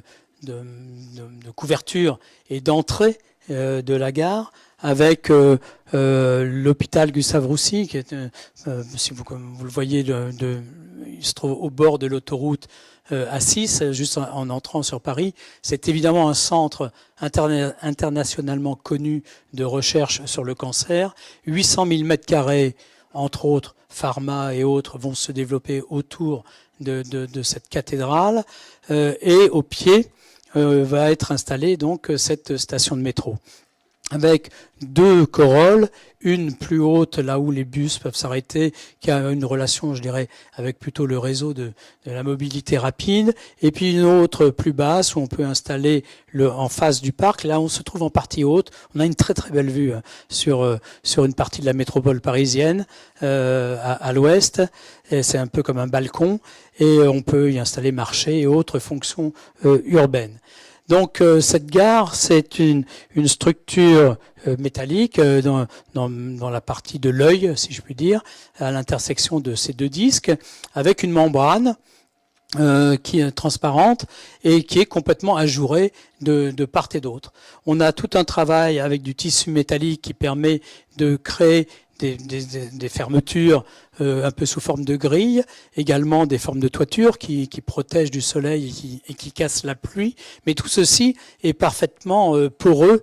couverture et d'entrée de la gare, avec l'hôpital Gustave-Roussy, qui est, si vous le voyez, il se trouve au bord de l'autoroute A6, juste en entrant sur Paris. C'est évidemment un centre internationalement connu de recherche sur le cancer. 800 000 mètres carrés, entre autres, pharma et autres, vont se développer autour de cette cathédrale. Et au pied va être installée donc cette station de métro, avec deux corolles, une plus haute là où les bus peuvent s'arrêter, qui a une relation, je dirais, avec plutôt le réseau de la mobilité rapide, et puis une autre plus basse où on peut installer en face du parc. Là, on se trouve en partie haute. On a une très très belle vue sur une partie de la métropole parisienne à l'ouest. C'est un peu comme un balcon, et on peut y installer marché et autres fonctions urbaines. Donc cette gare, c'est une structure métallique dans la partie de l'œil, si je puis dire, à l'intersection de ces deux disques, avec une membrane qui est transparente et qui est complètement ajourée de part et d'autre. On a tout un travail avec du tissu métallique qui permet de créer des fermetures un peu sous forme de grille, également des formes de toiture qui protègent du soleil et qui cassent la pluie. Mais tout ceci est parfaitement poreux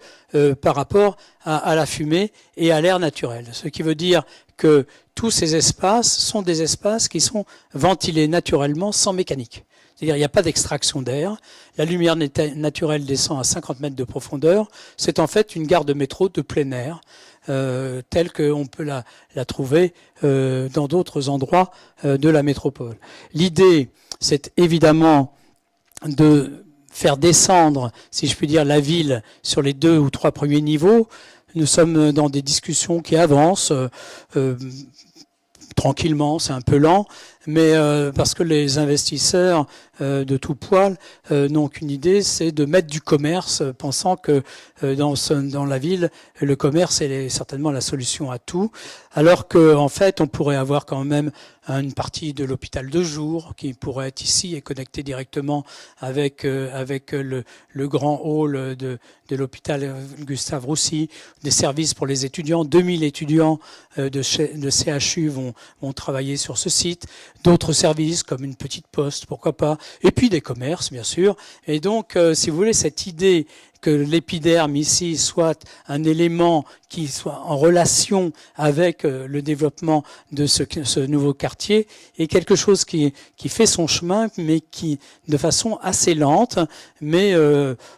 par rapport à la fumée et à l'air naturel. Ce qui veut dire que tous ces espaces sont des espaces qui sont ventilés naturellement sans mécanique. C'est-à-dire qu'il n'y a pas d'extraction d'air. La lumière naturelle descend à 50 mètres de profondeur. C'est en fait une gare de métro de plein air, telle qu'on peut la trouver dans d'autres endroits de la métropole. L'idée, c'est évidemment de faire descendre, si je puis dire, la ville sur les 2 ou 3 premiers niveaux. Nous sommes dans des discussions qui avancent tranquillement, c'est un peu lent, mais parce que les investisseurs de tout poil n'ont qu'une idée, c'est de mettre du commerce, pensant que dans la ville, le commerce est certainement la solution à tout, alors qu'en fait, on pourrait avoir quand même une partie de l'hôpital de jour qui pourrait être ici et connecté directement avec le grand hall de l'hôpital Gustave Roussy, des services pour les étudiants. 2000 étudiants de CHU vont travailler sur ce site, d'autres services comme une petite poste, pourquoi pas, et puis des commerces, bien sûr. Et donc, si vous voulez, cette idée que l'épiderme ici soit un élément qui soit en relation avec le développement de ce nouveau quartier est quelque chose qui fait son chemin, mais qui de façon assez lente, mais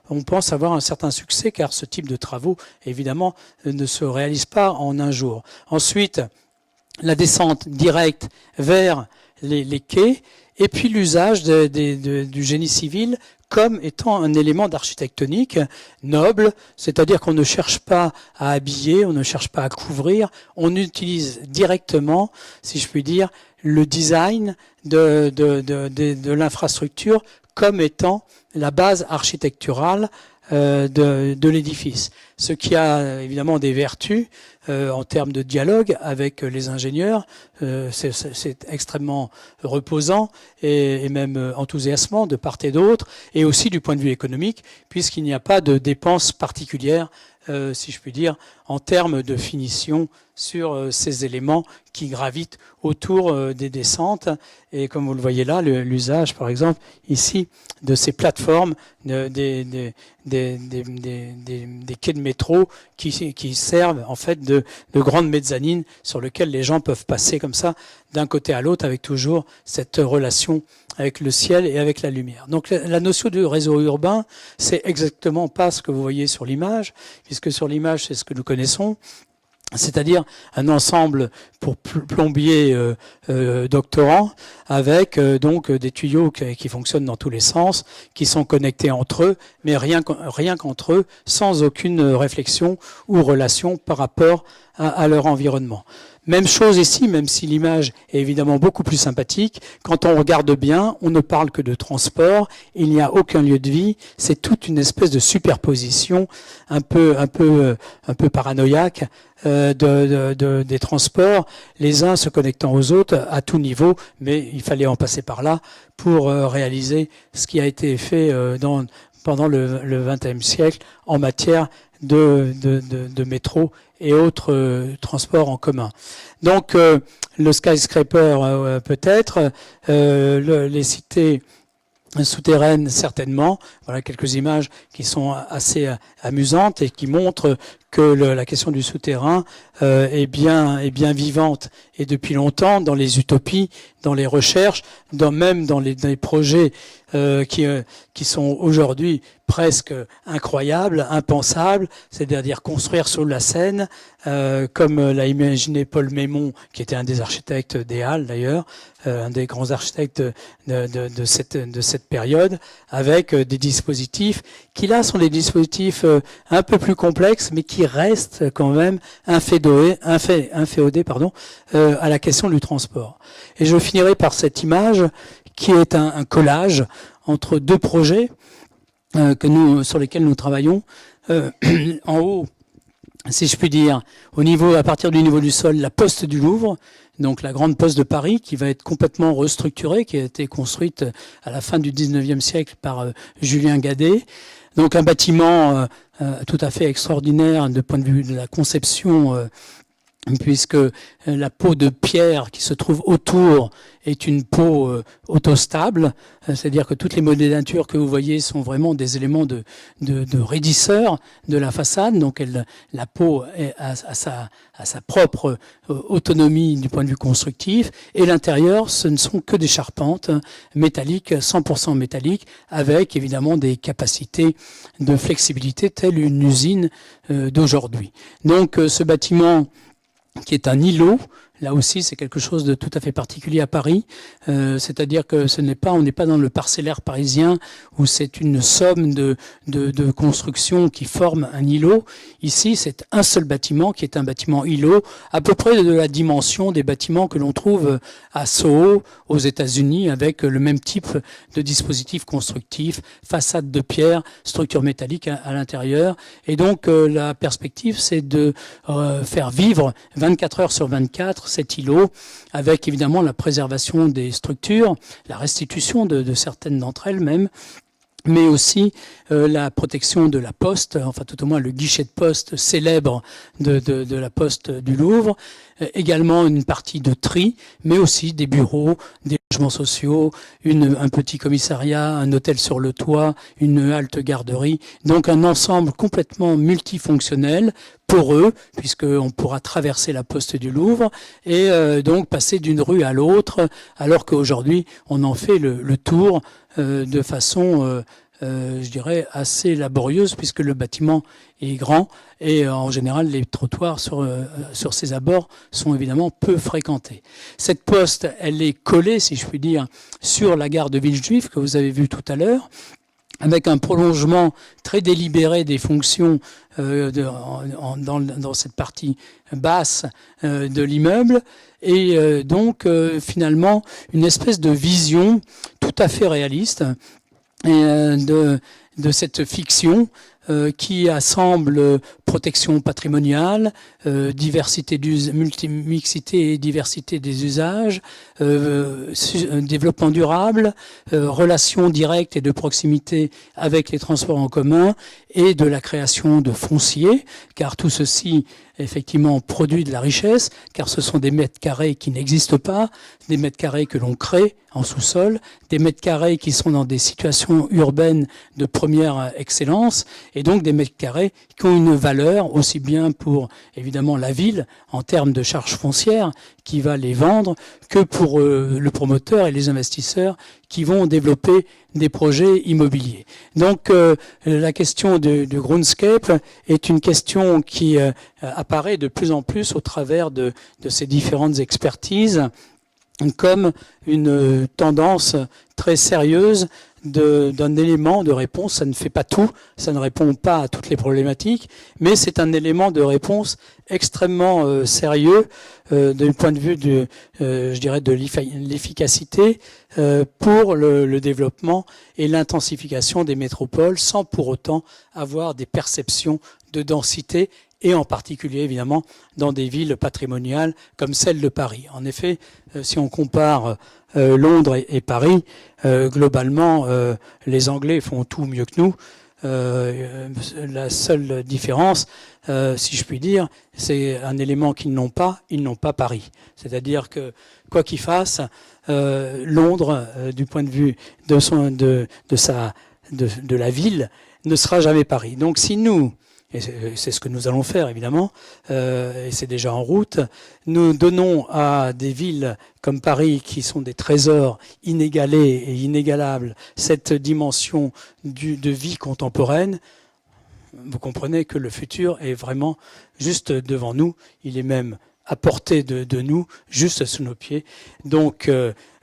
on pense avoir un certain succès, car ce type de travaux, évidemment, ne se réalise pas en un jour. Ensuite, la descente directe vers les quais, et puis l'usage du génie civil comme étant un élément d'architectonique noble, c'est-à-dire qu'on ne cherche pas à habiller, on ne cherche pas à couvrir, on utilise directement, si je puis dire, le design de l'infrastructure comme étant la base architecturale de l'édifice. Ce qui a évidemment des vertus en termes de dialogue avec les ingénieurs. C'est extrêmement reposant et même enthousiasmant de part et d'autre, et aussi du point de vue économique, puisqu'il n'y a pas de dépenses particulières, si je puis dire, en termes de finition sur ces éléments qui gravitent autour des descentes. Et comme vous le voyez là, l'usage, par exemple, ici, de ces plateformes, des quais de métro qui servent en fait de grandes mezzanines sur lesquelles les gens peuvent passer comme ça d'un côté à l'autre avec toujours cette relation avec le ciel et avec la lumière. Donc la notion de réseau urbain, c'est exactement pas ce que vous voyez sur l'image, puisque sur l'image, c'est ce que nous connaissons, c'est-à-dire un ensemble pour plombier doctorants avec donc des tuyaux qui fonctionnent dans tous les sens, qui sont connectés entre eux, mais rien qu'entre eux, sans aucune réflexion ou relation par rapport à leur environnement. Même chose ici, même si l'image est évidemment beaucoup plus sympathique, quand on regarde bien, on ne parle que de transport, il n'y a aucun lieu de vie, c'est toute une espèce de superposition un peu paranoïaque des transports, les uns se connectant aux autres à tout niveau, mais il fallait en passer par là pour réaliser ce qui a été fait pendant le XXe siècle en matière de métro et autres transports en commun. Donc le skyscraper peut-être, les cités souterraines certainement. Voilà quelques images qui sont assez amusantes et qui montrent que la question du souterrain est bien vivante et depuis longtemps dans les utopies, dans les recherches, même dans les projets qui sont aujourd'hui presque incroyables, impensables, c'est-à-dire construire sous la Seine, comme l'a imaginé Paul Mémon, qui était un des architectes des Halles d'ailleurs, un des grands architectes de cette période, avec des dispositifs qui là sont des dispositifs un peu plus complexes, mais qui restent quand même inféodés à la question du transport. Et je finirai par cette image qui est un collage entre deux projets sur lesquels nous travaillons. En haut, si je puis dire, à partir du niveau du sol, la poste du Louvre, donc la grande poste de Paris, qui va être complètement restructurée, qui a été construite à la fin du 19e siècle par Julien Guadet. Donc un bâtiment tout à fait extraordinaire de point de vue de la conception, puisque la peau de pierre qui se trouve autour est une peau autostable, c'est-à-dire que toutes les modélatures que vous voyez sont vraiment des éléments de raidisseur de la façade, donc la peau a sa propre autonomie du point de vue constructif, et l'intérieur, ce ne sont que des charpentes métalliques, 100% métalliques, avec évidemment des capacités de flexibilité telle une usine d'aujourd'hui. Donc ce bâtiment qui est un îlot, là aussi c'est quelque chose de tout à fait particulier à Paris, c'est-à-dire que on n'est pas dans le parcellaire parisien où c'est une somme de constructions qui forment un îlot. Ici c'est un seul bâtiment qui est un bâtiment îlot, à peu près de la dimension des bâtiments que l'on trouve à Soho aux États-Unis, avec le même type de dispositif constructif, façade de pierre, structure métallique à l'intérieur. Et donc la perspective c'est de faire vivre 24 heures sur 24 cet îlot, avec évidemment la préservation des structures, la restitution de certaines d'entre elles même, mais aussi la protection de la poste, enfin tout au moins le guichet de poste célèbre de la poste du Louvre, également une partie de tri, mais aussi des bureaux, des logements sociaux, un petit commissariat, un hôtel sur le toit, une halte garderie, donc un ensemble complètement multifonctionnel pour eux, puisqu'on pourra traverser la poste du Louvre et donc passer d'une rue à l'autre, alors qu'aujourd'hui on en fait le tour de façon je dirais assez laborieuse, puisque le bâtiment est grand et en général les trottoirs sur ses abords sont évidemment peu fréquentés. Cette poste, elle est collée, si je puis dire, sur la gare de Villejuif que vous avez vue tout à l'heure, avec un prolongement très délibéré des fonctions dans cette partie basse de l'immeuble, et donc finalement une espèce de vision tout à fait réaliste de cette fiction qui assemble protection patrimoniale, mixité et diversité des usages, développement durable, relations directes et de proximité avec les transports en commun et de la création de foncier, car tout ceci effectivement produit de la richesse, car ce sont des mètres carrés qui n'existent pas, des mètres carrés que l'on crée en sous-sol, des mètres carrés qui sont dans des situations urbaines de première excellence, et donc des mètres carrés qui ont une valeur aussi bien pour évidemment la ville en termes de charges foncières qui va les vendre que pour le promoteur et les investisseurs qui vont développer des projets immobiliers. Donc la question du groundscape est une question qui apparaît de plus en plus au travers de ces différentes expertises comme une tendance très sérieuse d'un élément de réponse. Ça ne fait pas tout, ça ne répond pas à toutes les problématiques, mais c'est un élément de réponse extrêmement sérieux du point de vue je dirais de l'efficacité pour le développement et l'intensification des métropoles sans pour autant avoir des perceptions de densité et en particulier évidemment dans des villes patrimoniales comme celle de Paris. En effet, si on compare Londres et Paris, globalement les Anglais font tout mieux que nous. La seule différence, si je puis dire, c'est un élément qu'ils n'ont pas Paris. C'est-à-dire que quoi qu'ils fassent, Londres, du point de vue de la ville, ne sera jamais Paris. Donc si nous, et c'est ce que nous allons faire évidemment, et c'est déjà en route, nous donnons à des villes comme Paris, qui sont des trésors inégalés et inégalables, cette dimension de vie contemporaine. Vous comprenez que le futur est vraiment juste devant nous, il est même à portée de nous, juste sous nos pieds. Donc,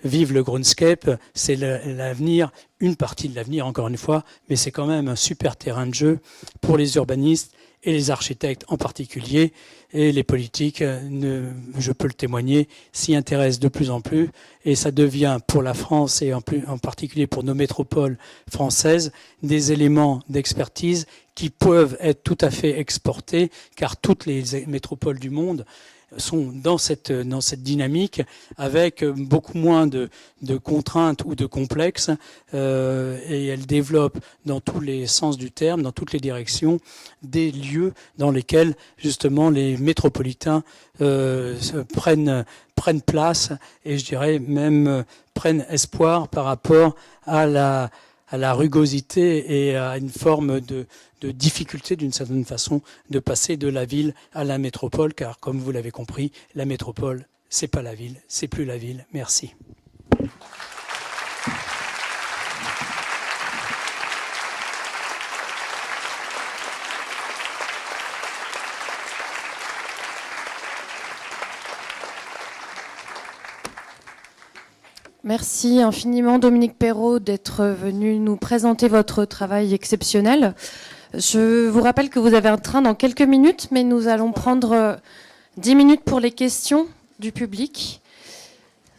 vive le groundscape, c'est l'avenir, une partie de l'avenir encore une fois, mais c'est quand même un super terrain de jeu pour les urbanistes et les architectes en particulier, et les politiques, je peux le témoigner, s'y intéressent de plus en plus, et ça devient pour la France et en particulier pour nos métropoles françaises des éléments d'expertise qui peuvent être tout à fait exportés, car toutes les métropoles du monde sont dans cette dynamique avec beaucoup moins de contraintes ou de complexes et elles développent dans tous les sens du terme, dans toutes les directions, des lieux dans lesquels justement les métropolitains prennent place et je dirais même prennent espoir par rapport à la rugosité et à une forme de difficulté d'une certaine façon de passer de la ville à la métropole, car comme vous l'avez compris, la métropole, c'est pas la ville, c'est plus la ville. Merci. Merci infiniment Dominique Perrault d'être venu nous présenter votre travail exceptionnel. Je vous rappelle que vous avez un train dans quelques minutes, mais nous allons prendre 10 minutes pour les questions du public.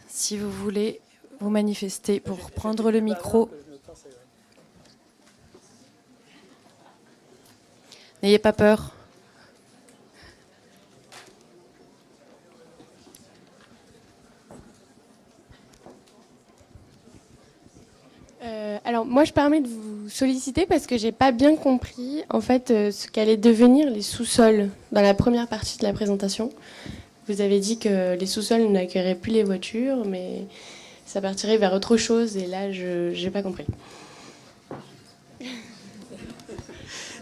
Si vous voulez vous manifester pour prendre le micro. N'ayez pas peur. Alors moi je permets de vous solliciter parce que j'ai pas bien compris en fait ce qu'allaient devenir les sous-sols dans la première partie de la présentation. Vous avez dit que les sous-sols n'accueilleraient plus les voitures, mais ça partirait vers autre chose et là j'ai pas compris.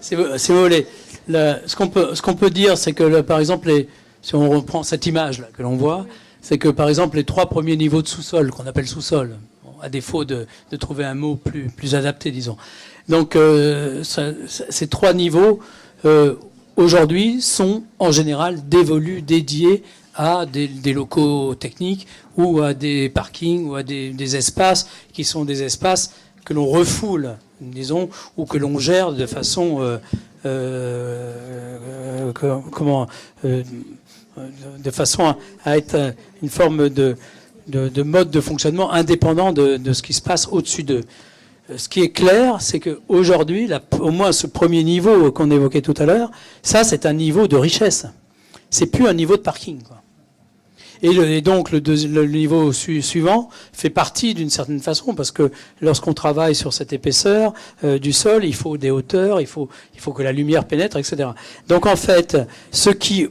Si vous voulez, ce qu'on peut dire, c'est que par exemple, si on reprend cette image là que l'on voit, c'est que par exemple les 3 premiers niveaux de sous-sol qu'on appelle sous-sol, à défaut de trouver un mot plus adapté, disons. Donc, ces 3 niveaux, aujourd'hui, sont en général dédiés à des locaux techniques ou à des parkings ou à des espaces qui sont des espaces que l'on refoule, disons, ou que l'on gère de façon... de façon à être une forme de mode de fonctionnement indépendant de ce qui se passe au-dessus d'eux. ce qui est clair, c'est qu'aujourd'hui, au moins ce premier niveau qu'on évoquait tout à l'heure, ça c'est un niveau de richesse. C'est plus un niveau de parking, quoi. Et donc le niveau suivant fait partie d'une certaine façon, parce que lorsqu'on travaille sur cette épaisseur du sol, il faut des hauteurs, il faut que la lumière pénètre, etc. Donc en fait, ce qui,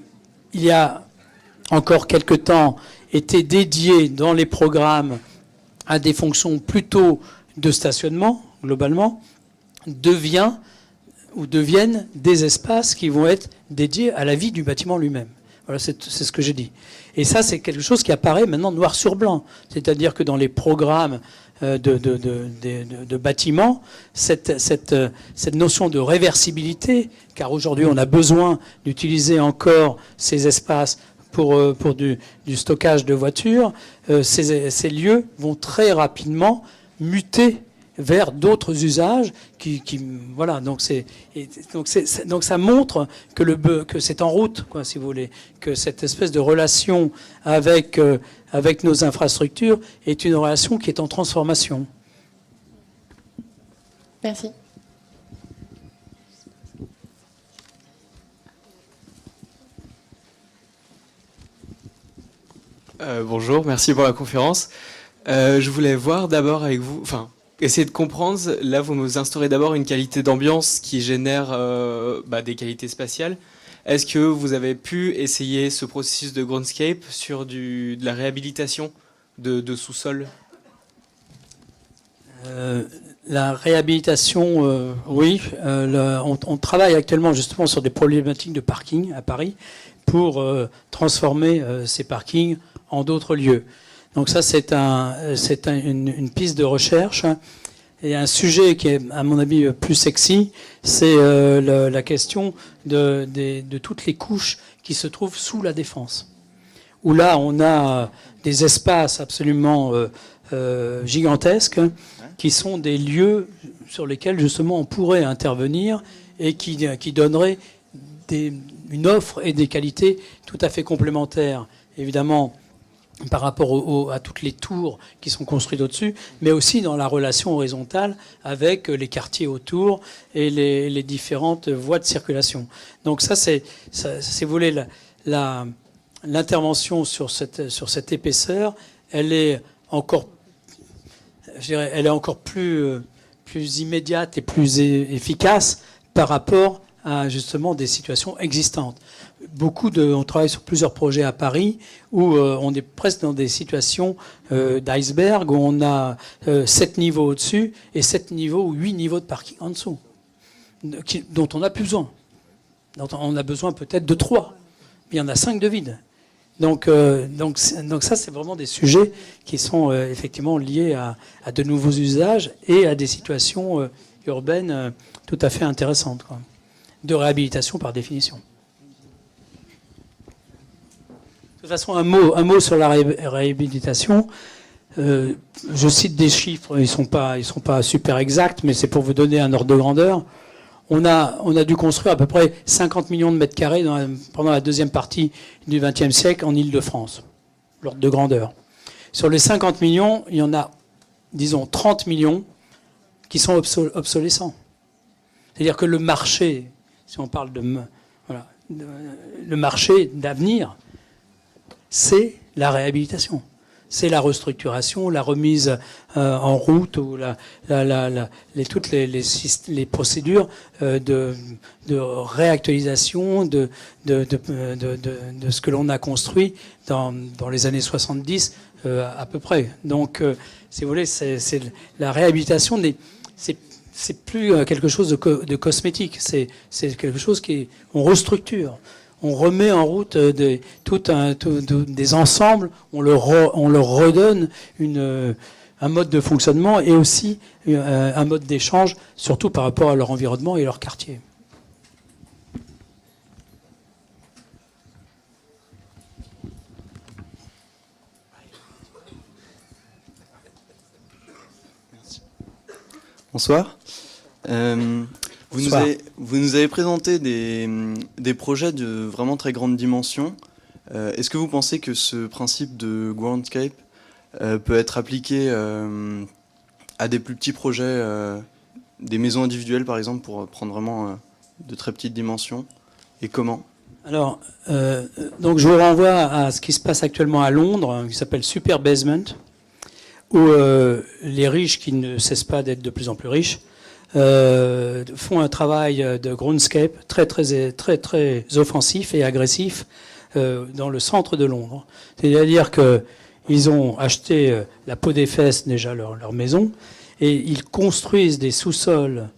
il y a encore quelque temps, était dédié dans les programmes à des fonctions plutôt de stationnement, globalement, deviennent des espaces qui vont être dédiés à la vie du bâtiment lui-même. Voilà, c'est ce que j'ai dit. Et ça, c'est quelque chose qui apparaît maintenant noir sur blanc. C'est-à-dire que dans les programmes de bâtiments, cette notion de réversibilité, car aujourd'hui on a besoin d'utiliser encore ces espaces pour du stockage de voitures, ces lieux vont très rapidement muter vers d'autres usages voilà, donc ça montre que c'est en route, quoi, si vous voulez, que cette espèce de relation avec nos infrastructures est une relation qui est en transformation. Merci. Bonjour, merci pour la conférence. Je voulais voir d'abord avec vous, essayer de comprendre, là vous nous instaurez d'abord une qualité d'ambiance qui génère des qualités spatiales. Est-ce que vous avez pu essayer ce processus de groundscape sur de la réhabilitation de sous-sol ? La réhabilitation, oui. On travaille actuellement justement sur des problématiques de parking à Paris pour transformer ces parkings en d'autres lieux. Donc ça, c'est une piste de recherche. Et un sujet qui est, à mon avis, plus sexy, c'est la question de toutes les couches qui se trouvent sous la Défense. Où là, on a des espaces absolument gigantesques qui sont des lieux sur lesquels, justement, on pourrait intervenir et qui donneraient une offre et des qualités tout à fait complémentaires. Évidemment, par rapport à toutes les tours qui sont construites au-dessus, mais aussi dans la relation horizontale avec les quartiers autour et les différentes voies de circulation. Donc ça, si vous voulez, l'intervention sur cette épaisseur, elle est encore plus immédiate et plus efficace par rapport à justement des situations existantes. On travaille sur plusieurs projets à Paris où on est presque dans des situations d'iceberg, où on a 7 niveaux au-dessus et 7 niveaux ou 8 niveaux de parking en dessous, dont on n'a plus besoin. On a besoin peut-être de 3, mais il y en a 5 de vides. Donc ça, c'est vraiment des sujets qui sont effectivement liés à de nouveaux usages et à des situations urbaines tout à fait intéressantes, quoi, de réhabilitation par définition. De toute façon, un mot sur la réhabilitation. Je cite des chiffres, ils sont pas super exacts, mais c'est pour vous donner un ordre de grandeur. On a dû construire à peu près 50 millions de mètres carrés pendant la deuxième partie du XXe siècle en Île-de-France, l'ordre de grandeur. Sur les 50 millions, il y en a, disons, 30 millions qui sont obsolescents. C'est-à-dire que le marché, si on parle le marché d'avenir, c'est la réhabilitation. C'est la restructuration, la remise en route ou toutes les procédures de réactualisation de ce que l'on a construit dans les années 70 à peu près. Donc, si vous voulez, la réhabilitation c'est plus quelque chose de cosmétique. C'est quelque chose on restructure. On remet en route des ensembles, on leur redonne un mode de fonctionnement et aussi un mode d'échange, surtout par rapport à leur environnement et leur quartier. Bonsoir. Vous nous avez présenté des projets de vraiment très grande dimension. Est-ce que vous pensez que ce principe de groundscape peut être appliqué à des plus petits projets, des maisons individuelles par exemple, pour prendre vraiment de très petites dimensions? Et comment? Alors, donc je vous renvoie à ce qui se passe actuellement à Londres, qui s'appelle Super Basement, où les riches, qui ne cessent pas d'être de plus en plus riches, font un travail de groundscape très offensif et agressif dans le centre de Londres. C'est-à-dire qu'ils ont acheté la peau des fesses déjà leur maison, et ils construisent des sous-sols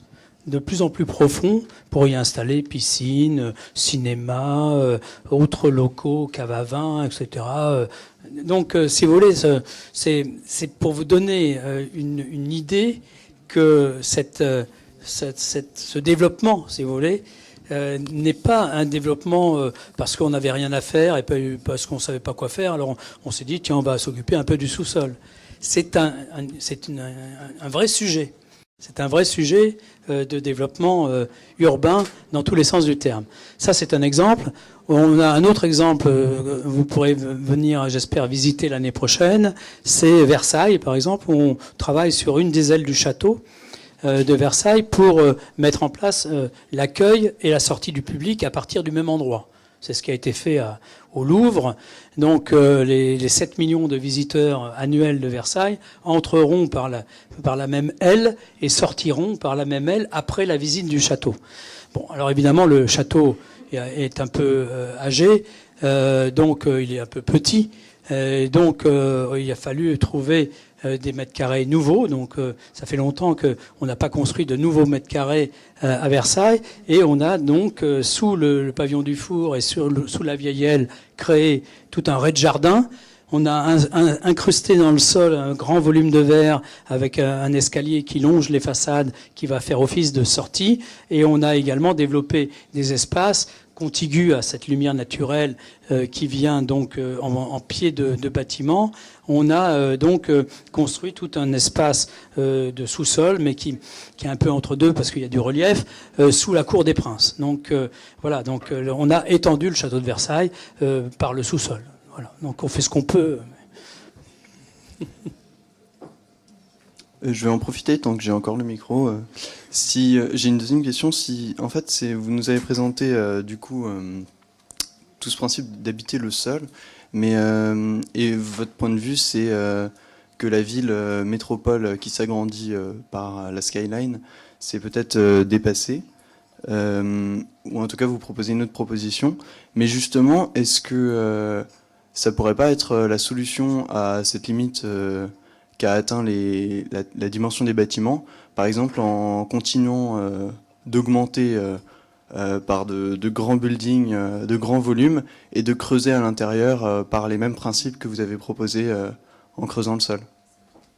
de plus en plus profonds pour y installer piscine, cinéma, autres locaux, cave à vin, etc. Donc, si vous voulez, c'est pour vous donner une idée que ce développement, si vous voulez, n'est pas un développement parce qu'on n'avait rien à faire et parce qu'on ne savait pas quoi faire. Alors on s'est dit, tiens, on va s'occuper un peu du sous-sol. C'est un vrai sujet. C'est un vrai sujet de développement urbain dans tous les sens du terme. Ça, c'est un exemple. On a un autre exemple, vous pourrez venir, j'espère, visiter l'année prochaine. C'est Versailles, par exemple, où on travaille sur une des ailes du château de Versailles pour mettre en place l'accueil et la sortie du public à partir du même endroit. C'est ce qui a été fait au Louvre. Donc les 7 millions de visiteurs annuels de Versailles entreront par la même aile et sortiront par la même aile après la visite du château. Bon, alors évidemment, le château est un peu âgé, donc il est un peu petit. Donc il a fallu trouver des mètres carrés nouveaux. Donc ça fait longtemps qu'on n'a pas construit de nouveaux mètres carrés à Versailles. Et on a donc sous le pavillon du Four et sous la vieille aile créé tout un rez-de-jardin. On a incrusté dans le sol un grand volume de verre avec un escalier qui longe les façades qui va faire office de sortie. Et on a également développé des espaces contigus à cette lumière naturelle qui vient donc en pied de bâtiment. On a donc construit tout un espace de sous-sol, mais qui est un peu entre deux parce qu'il y a du relief, sous la cour des Princes. Donc voilà, donc on a étendu le château de Versailles par le sous-sol. Voilà, donc on fait ce qu'on peut. Je vais en profiter tant que j'ai encore le micro. Si j'ai une deuxième question, si en fait vous nous avez présenté du coup tout ce principe d'habiter le sol, mais et votre point de vue c'est que la ville métropole qui s'agrandit par la skyline, c'est peut-être dépassé, ou en tout cas vous proposez une autre proposition. Mais justement, est-ce que ça pourrait pas être la solution à cette limite qu'a atteint la dimension des bâtiments, par exemple en continuant d'augmenter par de grands buildings, de grands volumes, et de creuser à l'intérieur par les mêmes principes que vous avez proposés en creusant le sol?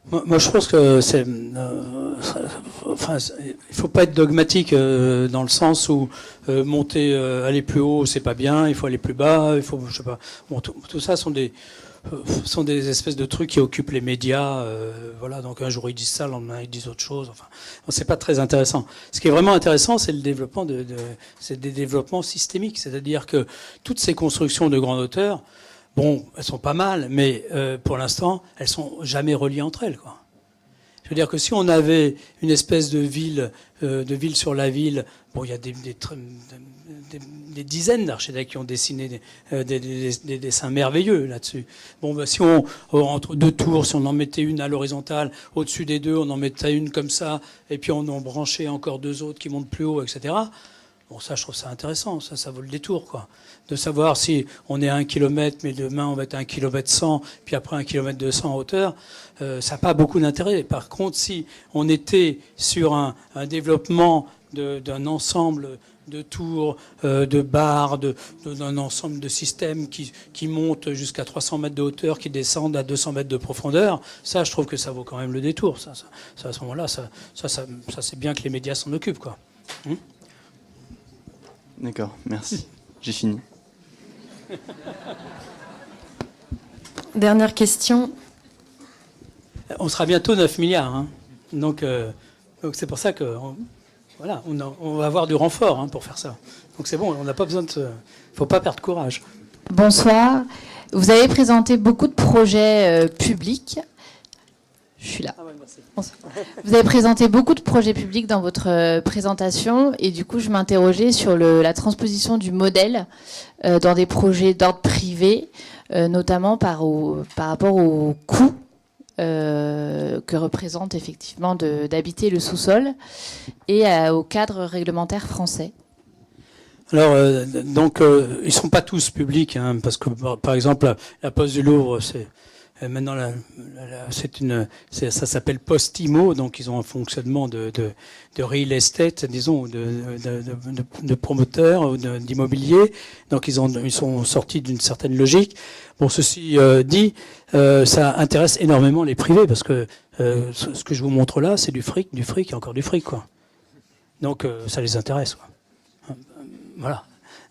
Moi, je pense que il faut pas être dogmatique dans le sens où monter, aller plus haut, c'est pas bien. Il faut aller plus bas. Il faut, je sais pas. Bon, tout ça sont des espèces de trucs qui occupent les médias. Voilà. Donc un jour ils disent ça, le lendemain ils disent autre chose. Enfin, c'est pas très intéressant. Ce qui est vraiment intéressant, c'est le développement c'est des développements systémiques. C'est-à-dire que toutes ces constructions de grande hauteur, bon, elles sont pas mal, mais pour l'instant, elles sont jamais reliées entre elles, quoi. Je veux dire que si on avait une espèce de ville sur la ville, bon, il y a des dizaines d'architectes qui ont dessiné des dessins merveilleux là-dessus. Bon, bah, si entre deux tours, si on en mettait une à l'horizontale, au-dessus des deux, on en mettait une comme ça, et puis on en branchait encore deux autres qui montent plus haut, etc. Bon, ça, je trouve ça intéressant. Ça vaut le détour, quoi. De savoir si on est à 1 kilomètre, mais demain, on va être à 1 kilomètre 100, puis après 1 kilomètre 200 en hauteur, ça n'a pas beaucoup d'intérêt. Par contre, si on était sur un développement d'un ensemble de tours, de barres, d'un ensemble de systèmes qui montent jusqu'à 300 mètres de hauteur, qui descendent à 200 mètres de profondeur, ça, je trouve que ça vaut quand même le détour. Ça à ce moment-là, ça c'est bien que les médias s'en occupent, quoi. D'accord, merci. J'ai fini. Dernière question. On sera bientôt 9 milliards. Hein. Donc c'est pour ça que voilà, on va avoir du renfort pour faire ça. Donc c'est bon, on n'a pas besoin de... Il ne faut pas perdre courage. Bonsoir. Vous avez présenté beaucoup de projets publics. Je suis là. Bonsoir. Vous avez présenté beaucoup de projets publics dans votre présentation et du coup, je m'interrogeais sur la transposition du modèle dans des projets d'ordre privé, notamment par rapport au coût que représente effectivement d'habiter le sous-sol et au cadre réglementaire français. Alors, ils sont pas tous publics, hein, parce que par exemple, la Poste du Louvre, c'est maintenant ça s'appelle Postimo, donc ils ont un fonctionnement de real estate, disons, de promoteurs ou d'immobilier, donc ils sont sortis d'une certaine logique. Bon, ceci dit, ça intéresse énormément les privés, parce que ce que je vous montre là, c'est du fric et encore du fric, quoi. Donc ça les intéresse, quoi. Voilà.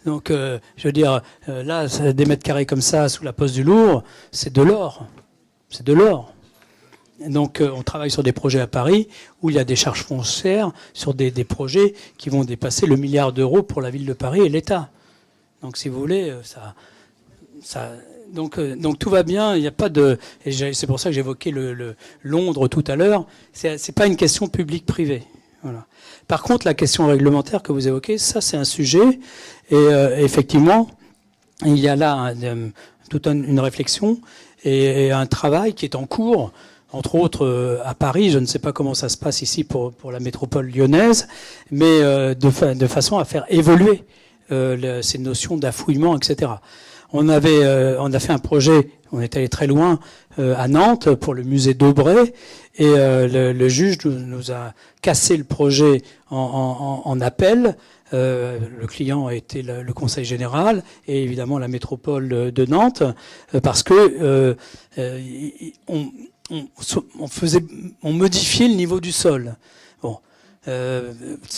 Donc, je veux dire, là, des mètres carrés comme ça, sous la Poste du Louvre, c'est de l'or. C'est de l'or. Donc, on travaille sur des projets à Paris où il y a des charges foncières sur des projets qui vont dépasser le milliard d'euros pour la ville de Paris et l'État. Donc, si vous voulez, donc tout va bien. Il n'y a pas de. Et c'est pour ça que j'évoquais Londres tout à l'heure. C'est pas une question publique-privée. Voilà. Par contre, la question réglementaire que vous évoquez, ça c'est un sujet, et effectivement, il y a là toute une réflexion et un travail qui est en cours, entre autres à Paris. Je ne sais pas comment ça se passe ici pour la métropole lyonnaise, mais de façon à faire évoluer ces notions d'affouillement, etc. On a fait un projet, on est allé très loin à Nantes pour le musée d'Aubray, et le juge nous a cassé le projet en appel. Le client a été le Conseil général et évidemment la métropole de Nantes, parce que on modifiait le niveau du sol. Bon.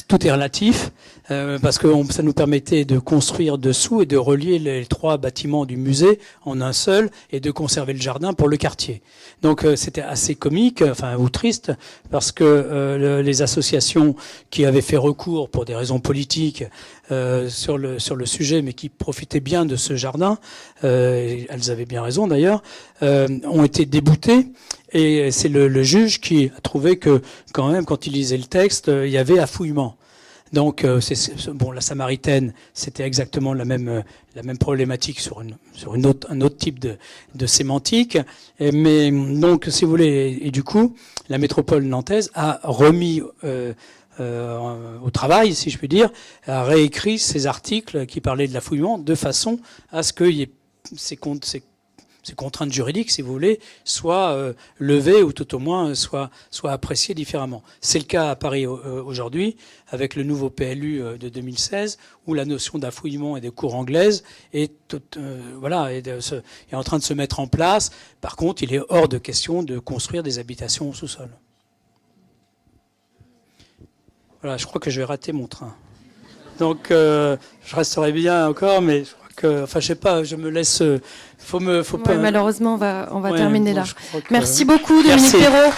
Tout est relatif, parce que ça nous permettait de construire dessous et de relier les 3 bâtiments du musée en un seul et de conserver le jardin pour le quartier. Donc c'était assez comique, ou triste, parce que les associations qui avaient fait recours pour des raisons politiques sur le sujet, mais qui profitaient bien de ce jardin, elles avaient bien raison d'ailleurs, ont été déboutées. Et c'est le juge qui a trouvé que, quand même, quand il lisait le texte, il y avait affouillement. Donc, la Samaritaine, c'était exactement la même problématique sur un autre type de sémantique. Mais donc, si vous voulez, et du coup, la métropole nantaise a remis au travail, si je puis dire, a réécrit ces articles qui parlaient de l'affouillement de façon à ce qu'il y ait ces contraintes juridiques, si vous voulez, soient levées ou tout au moins soient appréciées différemment. C'est le cas à Paris aujourd'hui, avec le nouveau PLU de 2016, où la notion d'affouillement et de cour anglaise est en train de se mettre en place. Par contre, il est hors de question de construire des habitations au sous-sol. Voilà, je crois que je vais rater mon train. Donc, je resterai bien encore, mais je sais pas, je me laisse. Faut pas. Malheureusement, on va terminer là. Je crois que... Merci beaucoup, Dominique Perrault.